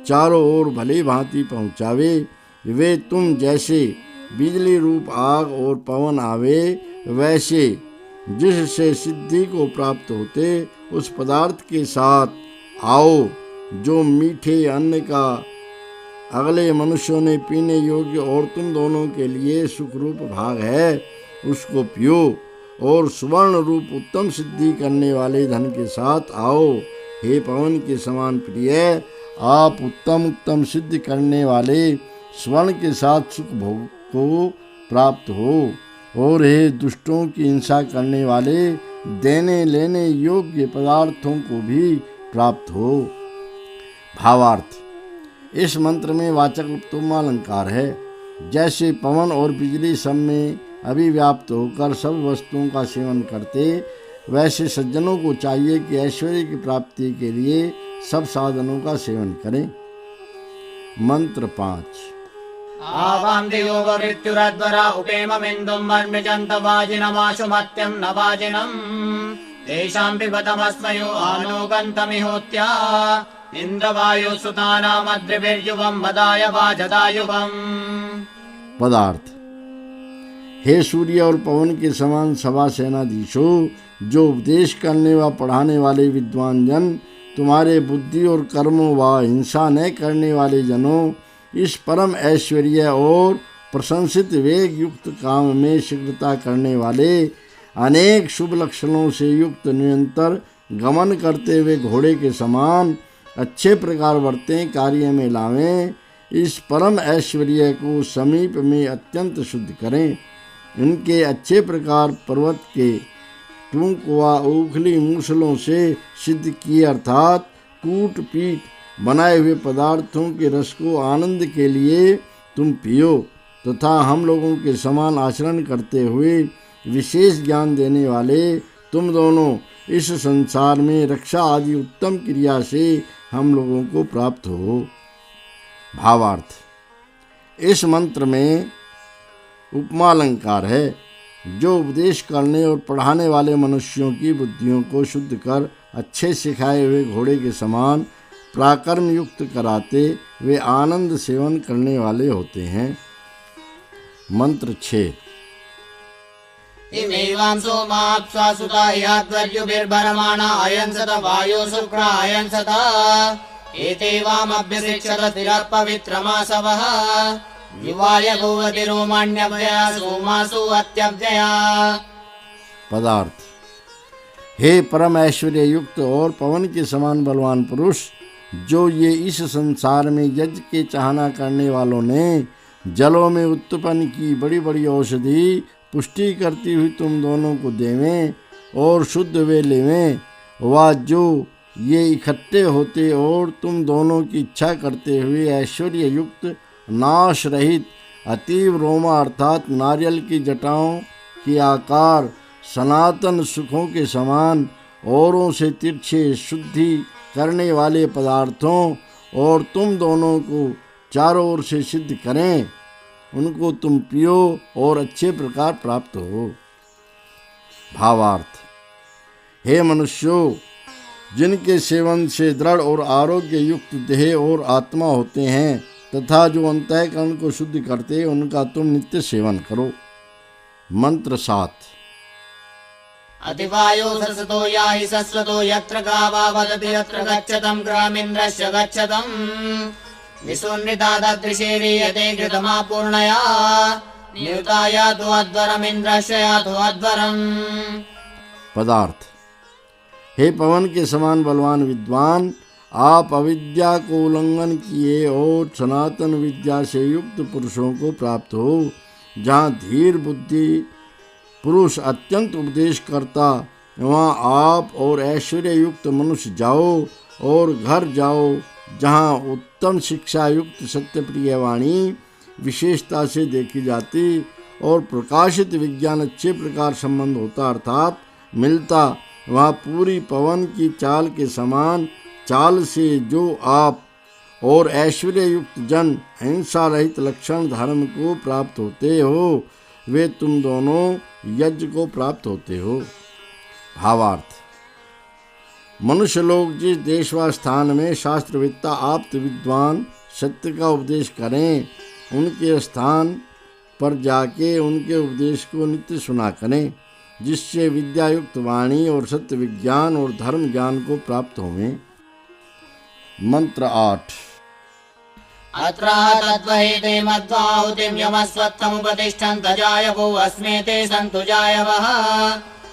चारों ओर भली भांति पहुँचावे। वे तुम जैसे बिजली रूप आग और पवन आवे, वैसे जिससे सिद्धि को प्राप्त होते उस पदार्थ के साथ आओ जो मीठे अन्न का अगले मनुष्यों ने पीने योग्य और तुम दोनों के लिए सुखरूप भाग है, उसको पियो। और सुवर्ण रूप उत्तम सिद्धि करने वाले धन के साथ आओ। हे पवन के समान प्रिय, आप उत्तम उत्तम सिद्धि करने वाले स्वर्ण के साथ सुख भोग को प्राप्त हो। और हे दुष्टों की हिंसा करने वाले, देने लेने योग्य पदार्थों को भी प्राप्त हो। भावार्थ: इस मंत्र में वाचक् उपमालंकार है। जैसे पवन और बिजली सब में अभिव्याप्त होकर सब वस्तुओं का सेवन करते, वैसे सज्जनों को चाहिए कि ऐश्वर्य की प्राप्ति के लिए सब साधनों का सेवन करें। मंत्र 5। आवां योग मृत्युरद्वरा उपेममिन्दुं मर्मिजन्त वाजिनमाशु मत्यं न वाजिनम् तेषां पिबतमस्मयो आलोकन्तमिहोत्या इन्द्रवायु सुतानामद्रिभिर्युवं वदाय वाजदायुवम्। पदार्थ: हे सूर्य और पवन के समान सभा सेनाधीशों, जो उपदेश करने व पढ़ाने वाले विद्वान जन, तुम्हारे बुद्धि और कर्मों व हिंसा न करने वाले जनों, इस परम ऐश्वर्य और प्रशंसित वेग युक्त काम में शीघ्रता करने वाले, अनेक शुभ लक्षणों से युक्त निरंतर गमन करते हुए घोड़े के समान अच्छे प्रकार वर्तें, कार्य में लावें। इस परम ऐश्वर्य को समीप में अत्यंत शुद्ध करें। इनके अच्छे प्रकार पर्वत के टूक व उखली मूसलों से सिद्ध किए अर्थात कूट पीट बनाए हुए पदार्थों के रस को आनंद के लिए तुम पियो, तथा हम लोगों के समान आचरण करते हुए विशेष ज्ञान देने वाले तुम दोनों इस संसार में रक्षा आदि उत्तम क्रिया से हम लोगों को प्राप्त हो। भावार्थ: इस मंत्र में उपमालंकार है, जो उपदेश करने और पढ़ाने वाले मनुष्यों की बुद्धियों को शुद्ध कर अच्छे सिखाए हुए घोड़े के समान पराक्रम युक्त कराते वे आनंद सेवन करने वाले होते हैं। मंत्र 6। इमेवां सोमाप्स्वासुता याद्वर्युभिर्भरमाणा अयंसत वायो शुक्रा अयंसत एतेवामभ्यसिक्षत तिरपवित्रमासवः युवाय भुवति रोमाण्यभया सोमासु अत्यव्यया। पदार्थ: हे परम ऐश्वर्य युक्त और पवन के समान बलवान पुरुष, जो ये इस संसार में यज्ञ के चाहना करने वालों ने जलों में उत्पन्न की बड़ी बड़ी औषधि पुष्टि करती हुई तुम दोनों को देवें और शुद्ध वे लेवें, व जो ये इकट्ठे होते और तुम दोनों की इच्छा करते हुए ऐश्वर्य युक्त नाश रहित अतीव रोमा अर्थात नारियल की जटाओं के आकार सनातन सुखों के समान औरों से तिरछे शुद्धि करने वाले पदार्थों और तुम दोनों को चारों ओर से सिद्ध करें, उनको तुम पियो और अच्छे प्रकार प्राप्त हो। भावार्थ: हे मनुष्यों, जिनके सेवन से दृढ़ और आरोग्य युक्त देह और आत्मा होते हैं तथा जो अंतःकरण को शुद्ध करते हैं, उनका तुम नित्य सेवन करो। मंत्र 7। अतिवायो सरसतो याहि सस्वतो यत्र गावा वदति यत्र गच्छतं ग्रामीन्द्रस्य गच्छतम् विसुन्निताददृशेरि यते घृतमापूर्णया नियुता यातो अध्वरमिन्द्रस्य यातो अध्वरम्। पदार्थ: हे पवन के समान बलवान विद्वान, आप अविद्या को उल्लंघन किए और सनातन विद्या से युक्त पुरुषों को प्राप्त हो। जहाँ धीर बुद्धि पुरुष अत्यंत उपदेश करता, वहाँ आप और ऐश्वर्य युक्त मनुष्य जाओ और घर जाओ, जहाँ उत्तम शिक्षा युक्त सत्यप्रिय वाणी विशेषता से देखी जाती और प्रकाशित विज्ञान अच्छे प्रकार संबंध होता अर्थात मिलता, वहाँ पूरी पवन की चाल के समान चाल से जो आप और ऐश्वर्य युक्त जन हिंसा रहित लक्षण धर्म को प्राप्त होते हो, वे तुम दोनों यज्ञ को प्राप्त होते हो। भावार्थ: मनुष्य लोग जिस देश व स्थान में शास्त्रवेत्ता आप्त विद्वान सत्य का उपदेश करें, उनके स्थान पर जाके उनके उपदेश को नित्य सुना करें, जिससे विद्यायुक्त वाणी और सत्य विज्ञान और धर्म ज्ञान को प्राप्त होवें। मंत्र 8। अत्र तद्वहेते मध्वाहुतिं यमस्वत्थमुपतिष्ठन्त जायवो अस्मेते सन्तु जायवः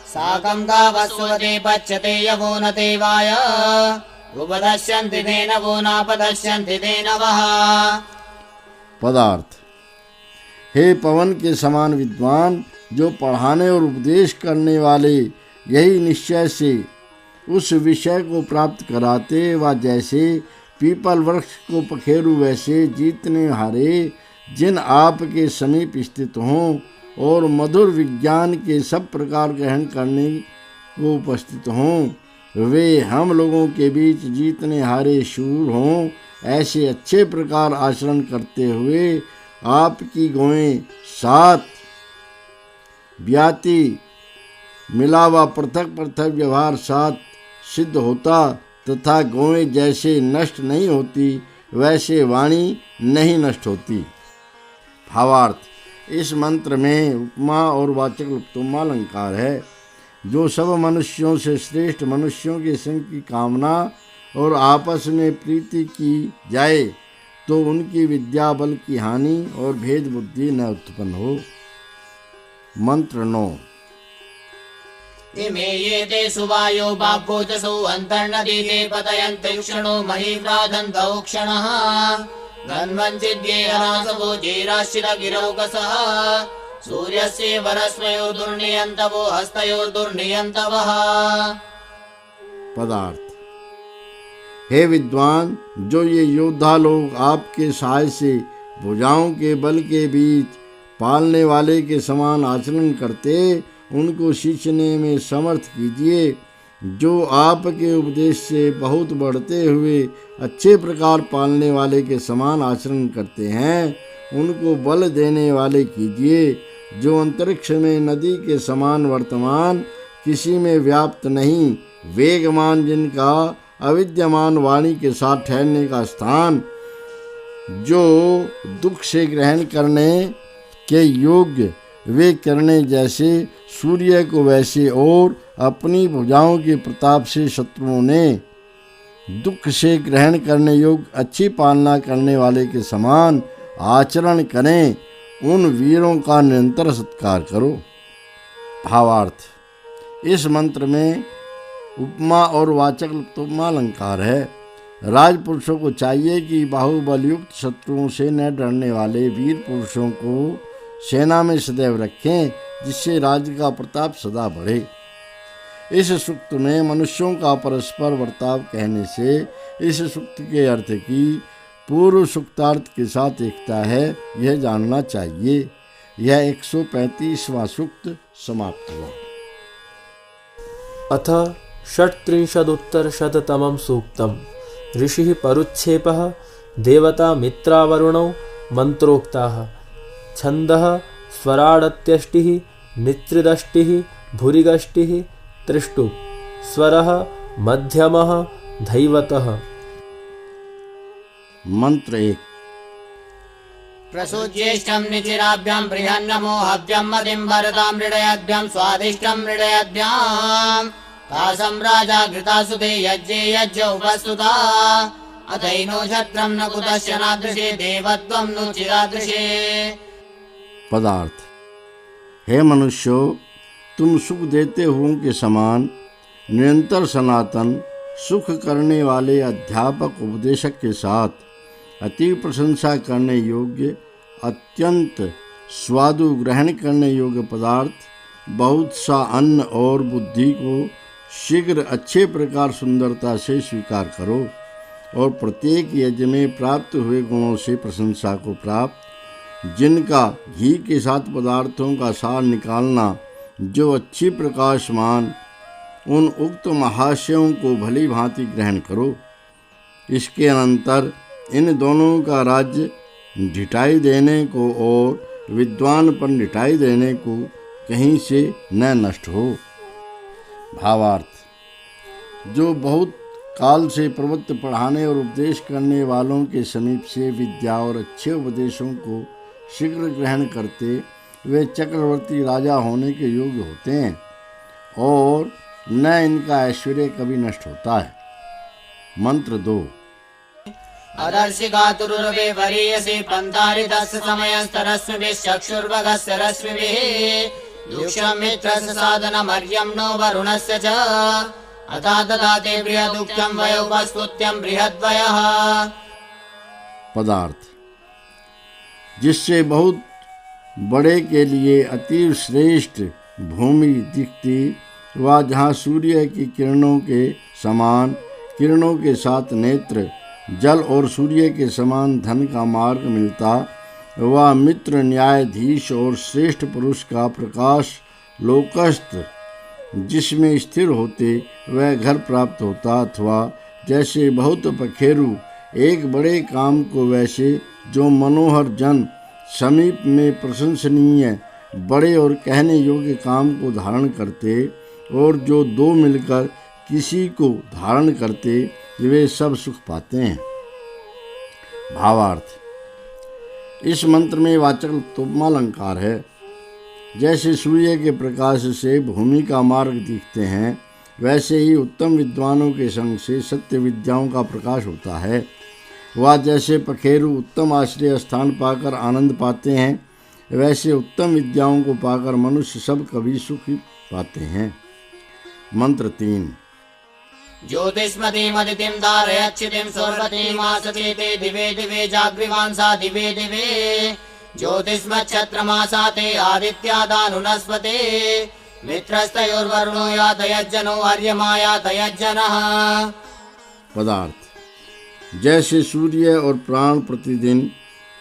साकं गावस्वते पच्यते यवो न ते वाय उपदश्यन्ति तेन वो नापदश्यन्ति तेन वः। पदार्थ। हे पवन के समान विद्वान, जो पढ़ाने और उपदेश करने वाले यही निश्चय से उस विषय को प्राप्त कराते व जैसे पीपल वृक्ष को पखेरु वैसे जीतने हारे जिन आपके समीप स्थित हों और मधुर विज्ञान के सब प्रकार ग्रहण करने को उपस्थित हों, वे हम लोगों के बीच जीतने हारे शूर हों, ऐसे अच्छे प्रकार आचरण करते हुए आपकी गौएं 7 ब्याती मिलावा पृथक पृथक व्यवहार 7 सिद्ध होता तथा गौएं जैसे नष्ट नहीं होती वैसे वाणी नहीं नष्ट होती। भावार्थ। इस मंत्र में उपमा और वाचक लुप्तोपमा अलंकार है। जो सब मनुष्यों से श्रेष्ठ मनुष्यों के संग की कामना और आपस में प्रीति की जाए तो उनकी विद्या बल की हानि और भेद बुद्धि न उत्पन्न हो। मंत्र 9। इमे ये ते सुवायो बाभूतसो अन्तर्नदीते पतयन्ति क्षणो महीव्राधन्तौ क्षणः गन्वञ्चिद्ये अनासवो जेराश्चिरगिरौकसः सूर्यस्य वरस्मयोर्दुर्नियन्तवो हस्तयोर्दुर्नियन्तवः। पदार्थ। हे विद्वान, जो ये योद्धा लोग आपके सहाय से भुजाओं के बल के बीच पालने वाले के समान आचरण करते, उनको सींचने में समर्थ कीजिए। जो आपके उपदेश से बहुत बढ़ते हुए अच्छे प्रकार पालने वाले के समान आचरण करते हैं, उनको बल देने वाले कीजिए। जो अंतरिक्ष में नदी के समान वर्तमान, किसी में व्याप्त नहीं, वेगमान, जिनका अविद्यमान वाणी के साथ ठहरने का स्थान, जो दुख से ग्रहण करने के योग्य वे करने जैसे सूर्य को वैसे और अपनी भुजाओं के प्रताप से शत्रुओं ने दुख से ग्रहण करने योग्य अच्छी पालना करने वाले के समान आचरण करें, उन वीरों का निरंतर सत्कार करो। भावार्थ। इस मंत्र में उपमा और वाचक लुप्तोपमा अलंकार है। राजपुरुषों को चाहिए कि बाहुबलयुक्त शत्रुओं से न डरने वाले वीर पुरुषों को सेना में सदैव रखें, जिससे राज्य का प्रताप सदा बढ़े। इस सूक्त में मनुष्यों का परस्पर वर्ताव कहने से इस सूक्त के अर्थ की पूर्व सूक्तार्थ के साथ एकता है, यह जानना चाहिए। यह 135वां सूक्त समाप्त हुआ। अथ 37उत्तरशततमं सूक्तम्। ऋषिः परुच्छेपः देवता मित्रावरुणौ मंत्रोक्ताः। छन्दः स्वराडत्यष्टिः नित्रिदष्टिः भूरिगष्टिः त्रिष्टुप्। स्वरः मध्यमः धैवतः। मंत्र 1। प्रसूज्येष्ठं निचिराभ्यां बृहन्नमो हव्यं मदिं भरतां मृडयद्भ्यं स्वादिष्टं मृडयद्भ्यां तासं राजा घृतासुते यज्ञे यज्ञ उपस्तुता अथैनो छत्रं न कुतश्च नादृशे देवत्वं नु चिरादृशे। पदार्थ। हे मनुष्यों, तुम सुख देते हुओं के समान निरंतर सनातन सुख करने वाले अध्यापक उपदेशक के साथ अति प्रशंसा करने योग्य अत्यंत स्वादु ग्रहण करने योग्य पदार्थ, बहुत सा अन्न और बुद्धि को शीघ्र अच्छे प्रकार सुंदरता से स्वीकार करो और प्रत्येक यज्ञ में प्राप्त हुए गुणों से प्रशंसा को प्राप्त, जिनका घी के साथ पदार्थों का सार निकालना जो अच्छी प्रकाशमान, उन उक्त महाशयों को भली भांति ग्रहण करो। इसके अनंतर इन दोनों का राज्य ढिठाई देने को और विद्वान पर ढिठाई देने को कहीं से न नष्ट हो। भावार्थ। जो बहुत काल से प्रवृत्त पढ़ाने और उपदेश करने वालों के समीप से विद्या और अच्छे उपदेशों को शीघ्र ग्रहण करते, वे चक्रवर्ती राजा होने के योग्य होते हैं और न इनका ऐश्वर्य कभी नष्ट होता है। मंत्र 2। अदर्शिका तुरुर्वे वरीयसी पंतारितस्य समयस्तरस्मिभिः चक्षुर्भगस्य रश्मिभिः युक्षं मित्रस्य साधनमर्यं नो वरुणस्य च अथा ददाते बृहदुक्तं वयोपस्तुत्यं बृहद्वयः। पदार्थ। जिससे बहुत बड़े के लिए अति श्रेष्ठ भूमि दिखती, वह जहाँ सूर्य की किरणों के समान किरणों के साथ नेत्र, जल और सूर्य के समान धन का मार्ग मिलता, वह मित्र, न्यायाधीश और श्रेष्ठ पुरुष का प्रकाश लोकस्थ जिसमें स्थिर होते वह घर प्राप्त होता, अथवा जैसे बहुत पखेरु एक बड़े काम को, वैसे जो मनोहर जन समीप में प्रशंसनीय बड़े और कहने योग्य काम को धारण करते, और जो दो मिलकर किसी को धारण करते, वे सब सुख पाते हैं। भावार्थ। इस मंत्र में वाचक् उपमालंकार है। जैसे सूर्य के प्रकाश से भूमि का मार्ग दिखते हैं, वैसे ही उत्तम विद्वानों के संग से सत्य विद्याओं का प्रकाश होता है। वह जैसे पखेरु उत्तम आश्रय स्थान पाकर आनंद पाते हैं, वैसे उत्तम विद्याओं को पाकर मनुष्य सब कभी सुख पाते हैं। मंत्र 3। ज्योतिष्मतीमदितिं धारयच्छितिं सौर्वतीमासतीते दिवे दिवे जाग्रीवांसा दिवे दिवे ज्योतिष्मच्छत्रमासाते आदित्यादानुनस्पते मित्रस्तयोर्वरुणो यातयज्जनो अर्यमा यातयज्जनः। पदार्थ। जैसे सूर्य और प्राण प्रतिदिन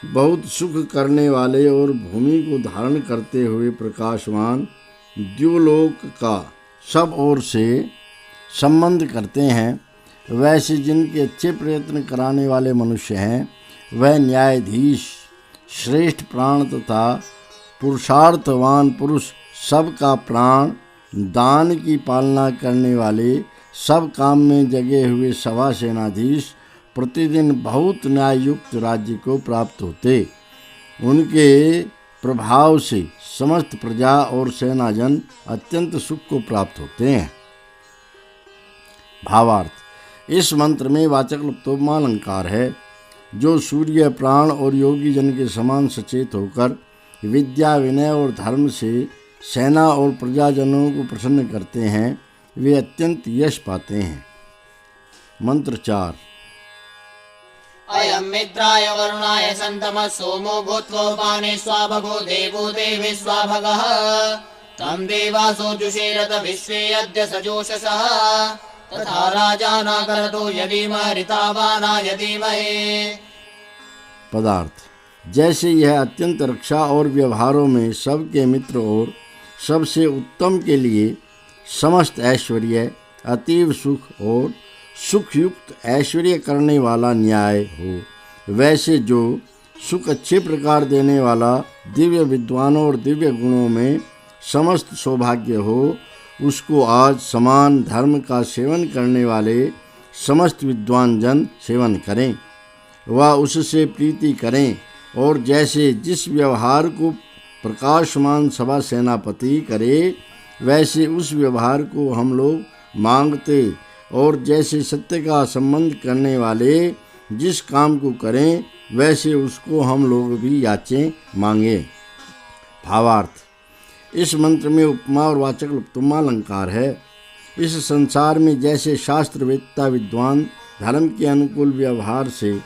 बहुत सुख करने वाले और भूमि को धारण करते हुए प्रकाशमान द्युलोक का सब ओर से संबंध करते हैं, वैसे जिनके अच्छे प्रयत्न कराने वाले मनुष्य हैं, वह न्यायाधीश, श्रेष्ठ प्राण तथा पुरुषार्थवान पुरुष, सबका प्राण, दान की पालना करने वाले, सब काम में जगे हुए सभा सेनाधीश प्रतिदिन बहुत न्याययुक्त राज्य को प्राप्त होते। उनके प्रभाव से समस्त प्रजा और सेनाजन अत्यंत सुख को प्राप्त होते हैं। भावार्थ। इस मंत्र में वाचक् उपमालंकार है। जो सूर्य, प्राण और योगी जन के समान सचेत होकर विद्या, विनय और धर्म से सेना और प्रजाजनों को प्रसन्न करते हैं, वे अत्यंत यश पाते हैं। मंत्र 4। अयं मित्राय वरुणाय सन्तमः सोमो भूत्वोपाने स्वाभगो देवो देवी स्वाभगः तं देवासो जुषेरत विश्वे यद्य सजोषसः तथा राजाना करतो यदीमः ऋतावाना यदीमहे। पदार्थ। जैसे यह अत्यंत रक्षा और व्यवहारों में सबके मित्र और सबसे उत्तम के लिए समस्त ऐश्वर्य, अतीव सुख और सुखयुक्त ऐश्वर्य करने वाला न्याय हो, वैसे जो सुख अच्छे प्रकार देने वाला दिव्य विद्वानों और दिव्य गुणों में समस्त सौभाग्य हो, उसको आज समान धर्म का सेवन करने वाले समस्त विद्वान जन सेवन करें, वह उससे प्रीति करें, और जैसे जिस व्यवहार को प्रकाशमान सभा सेनापति करे, वैसे उस व्यवहार को हम लोग मांगते, और जैसे सत्य का संबंध करने वाले जिस काम को करें, वैसे उसको हम लोग भी याचें, मांगे। भावार्थ। इस मंत्र में उपमा और वाचक् उपमालंकार है। इस संसार में जैसे शास्त्रवेत्ता विद्वान धर्म के अनुकूल व्यवहार से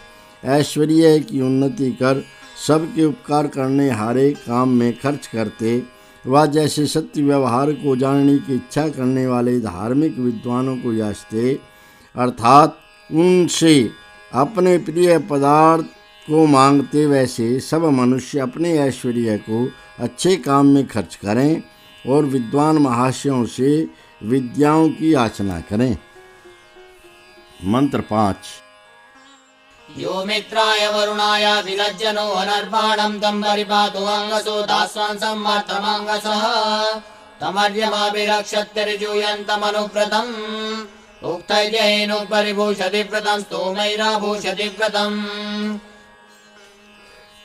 ऐश्वर्य की उन्नति कर सबके उपकार करने हारे काम में खर्च करते, वह जैसे सत्य व्यवहार को जानने की इच्छा करने वाले धार्मिक विद्वानों को याचते, अर्थात उनसे अपने प्रिय पदार्थ को मांगते, वैसे सब मनुष्य अपने ऐश्वर्य को अच्छे काम में खर्च करें और विद्वान महाशयों से विद्याओं की याचना करें। मंत्र 5। यो मित्राय वरुणाय विलज्जनो अनर्वाणं तं परिपातु अंगसो दास्वान् सम्मर्तमंगसः तमर्यमाभिरक्षत्यर्जुयन्तमनुव्रतम् उक्तैर्येनोपरिभूषति व्रतं स्तोमैराभूषति व्रतम्।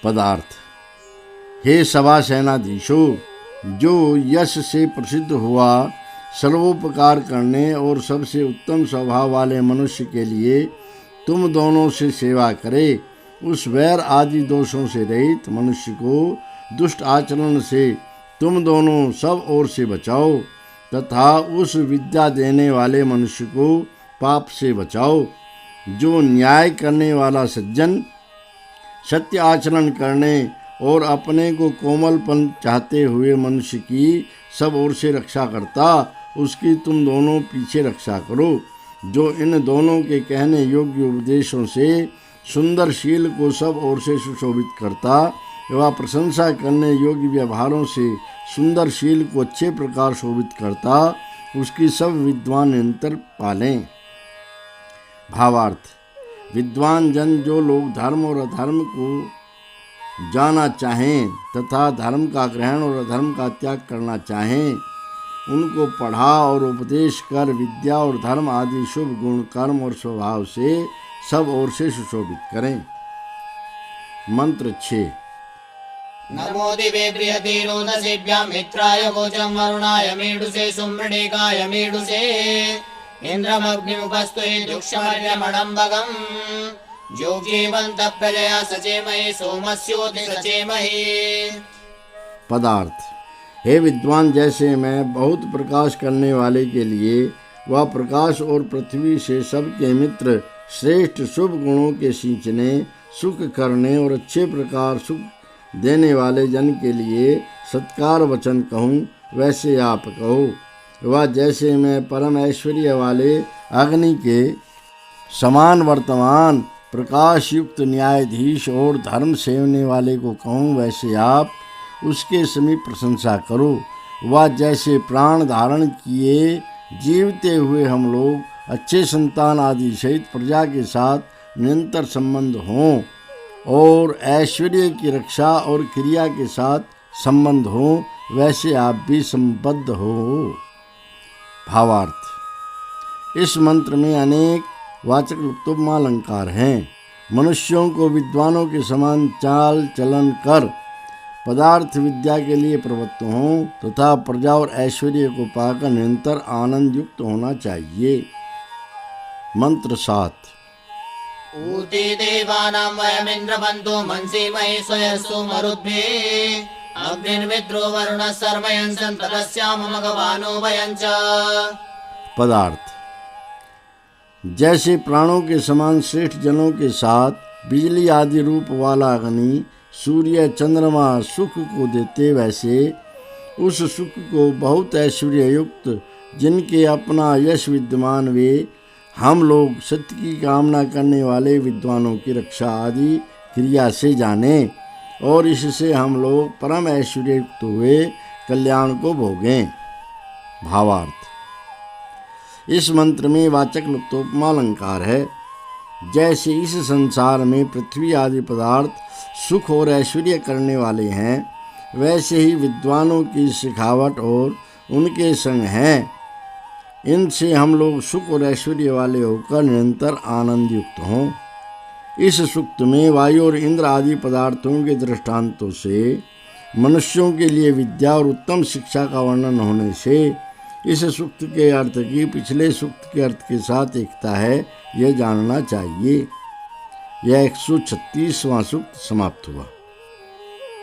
पदार्थ। हे सभा सेनाधीशो, जो यश से प्रसिद्ध हुआ सर्वोपकार करने और सबसे उत्तम स्वभाव वाले मनुष्य के लिए तुम दोनों से सेवा करे, उस वैर आदि दोषों से रहित मनुष्य को दुष्ट आचरण से तुम दोनों सब ओर से बचाओ, तथा उस विद्या देने वाले मनुष्य को पाप से बचाओ। जो न्याय करने वाला सज्जन, सत्य आचरण करने और अपने को कोमलपन चाहते हुए मनुष्य की सब ओर से रक्षा करता, उसकी तुम दोनों पीछे रक्षा करो। जो इन दोनों के कहने योग्य उपदेशों से सुंदर शील को सब ओर से सुशोभित करता, एवं प्रशंसा करने योग्य व्यवहारों से सुंदर शील को अच्छे प्रकार शोभित करता, उसकी सब विद्वान निरंतर पालें। भावार्थ। विद्वान जन, जो लोग धर्म और अधर्म को जाना चाहें तथा धर्म का ग्रहण और अधर्म का त्याग करना चाहें, उनको पढ़ा और उपदेश कर विद्या और धर्म आदि शुभ गुण कर्म और स्वभाव से सब ओर से सुशोभित करें। मंत्र 6। नमो दिवे बृहतीरोदसीभ्यां मित्राय वोचं वरुणाय मीडुसे सुमृणिकाय मीडुसे इन्द्रमग्निमुपस्तुहि दुक्षमर्यमणम्बगम् योगीवन्तः प्रजया सचेमहि सोमस्योति सचेमहि। पदार्थ। हे विद्वान, जैसे मैं बहुत प्रकाश करने वाले के लिए वह प्रकाश और पृथ्वी से सबके मित्र श्रेष्ठ शुभ गुणों के सींचने, सुख करने और अच्छे प्रकार सुख देने वाले जन के लिए सत्कार वचन कहूँ, वैसे आप कहो। वह जैसे मैं परम ऐश्वर्य वाले अग्नि के समान वर्तमान प्रकाश युक्त न्यायाधीश और धर्म सेवने वाले को कहूँ, वैसे आप उसके समीप प्रशंसा करो। वह जैसे प्राण धारण किए जीवते हुए हम लोग अच्छे संतान आदि सहित प्रजा के साथ निरंतर संबंध हों और ऐश्वर्य की रक्षा और क्रिया के साथ संबंध हो, वैसे आप भी संबद्ध हो। भावार्थ। इस मंत्र में अनेक वाचक लुप्तोपमालंकार हैं। मनुष्यों को विद्वानों के समान चाल चलन कर पदार्थ विद्या के लिए प्रवृत्त हों तथा प्रजा और ऐश्वर्य को पाकर निरंतर आनंद युक्त होना चाहिए। मंत्र 7। ऊती देवानां वयमिन्द्रबन्धो मंसीमहि स्वयस्तु मरुद्भिः अग्निर्मित्रो वरुणः सर्वयन् सन्ततस्याम मघवानो वयञ्च। पदार्थ। जैसे प्राणों के समान श्रेष्ठ जनों के साथ बिजली आदि रूप वाला अग्नि सूर्य चंद्रमा सुख को देते, वैसे उस सुख को बहुत ऐश्वर्य युक्त जिनके अपना यश विद्यमान वे हम लोग सत्य की कामना करने वाले विद्वानों की रक्षा आदि क्रिया से जाने और इससे हम लोग परम ऐश्वर्य युक्त हुए कल्याण को भोगें। भावार्थ। इस मंत्र में वाचक लुप्तोपमालंकार है। जैसे इस संसार में पृथ्वी आदि पदार्थ सुख और ऐश्वर्य करने वाले हैं, वैसे ही विद्वानों की सिखावट और उनके संग हैं। इनसे हम लोग सुख और ऐश्वर्य वाले होकर निरंतर आनंद युक्त हों। इस सूक्त में वायु और इंद्र आदि पदार्थों के दृष्टांतों से मनुष्यों के लिए विद्या और उत्तम शिक्षा का वर्णन होने से इस सूक्त के अर्थ की पिछले सूक्त के अर्थ के साथ एकता है, यह जानना चाहिए। यह 136वां सूक्त समाप्त हुआ।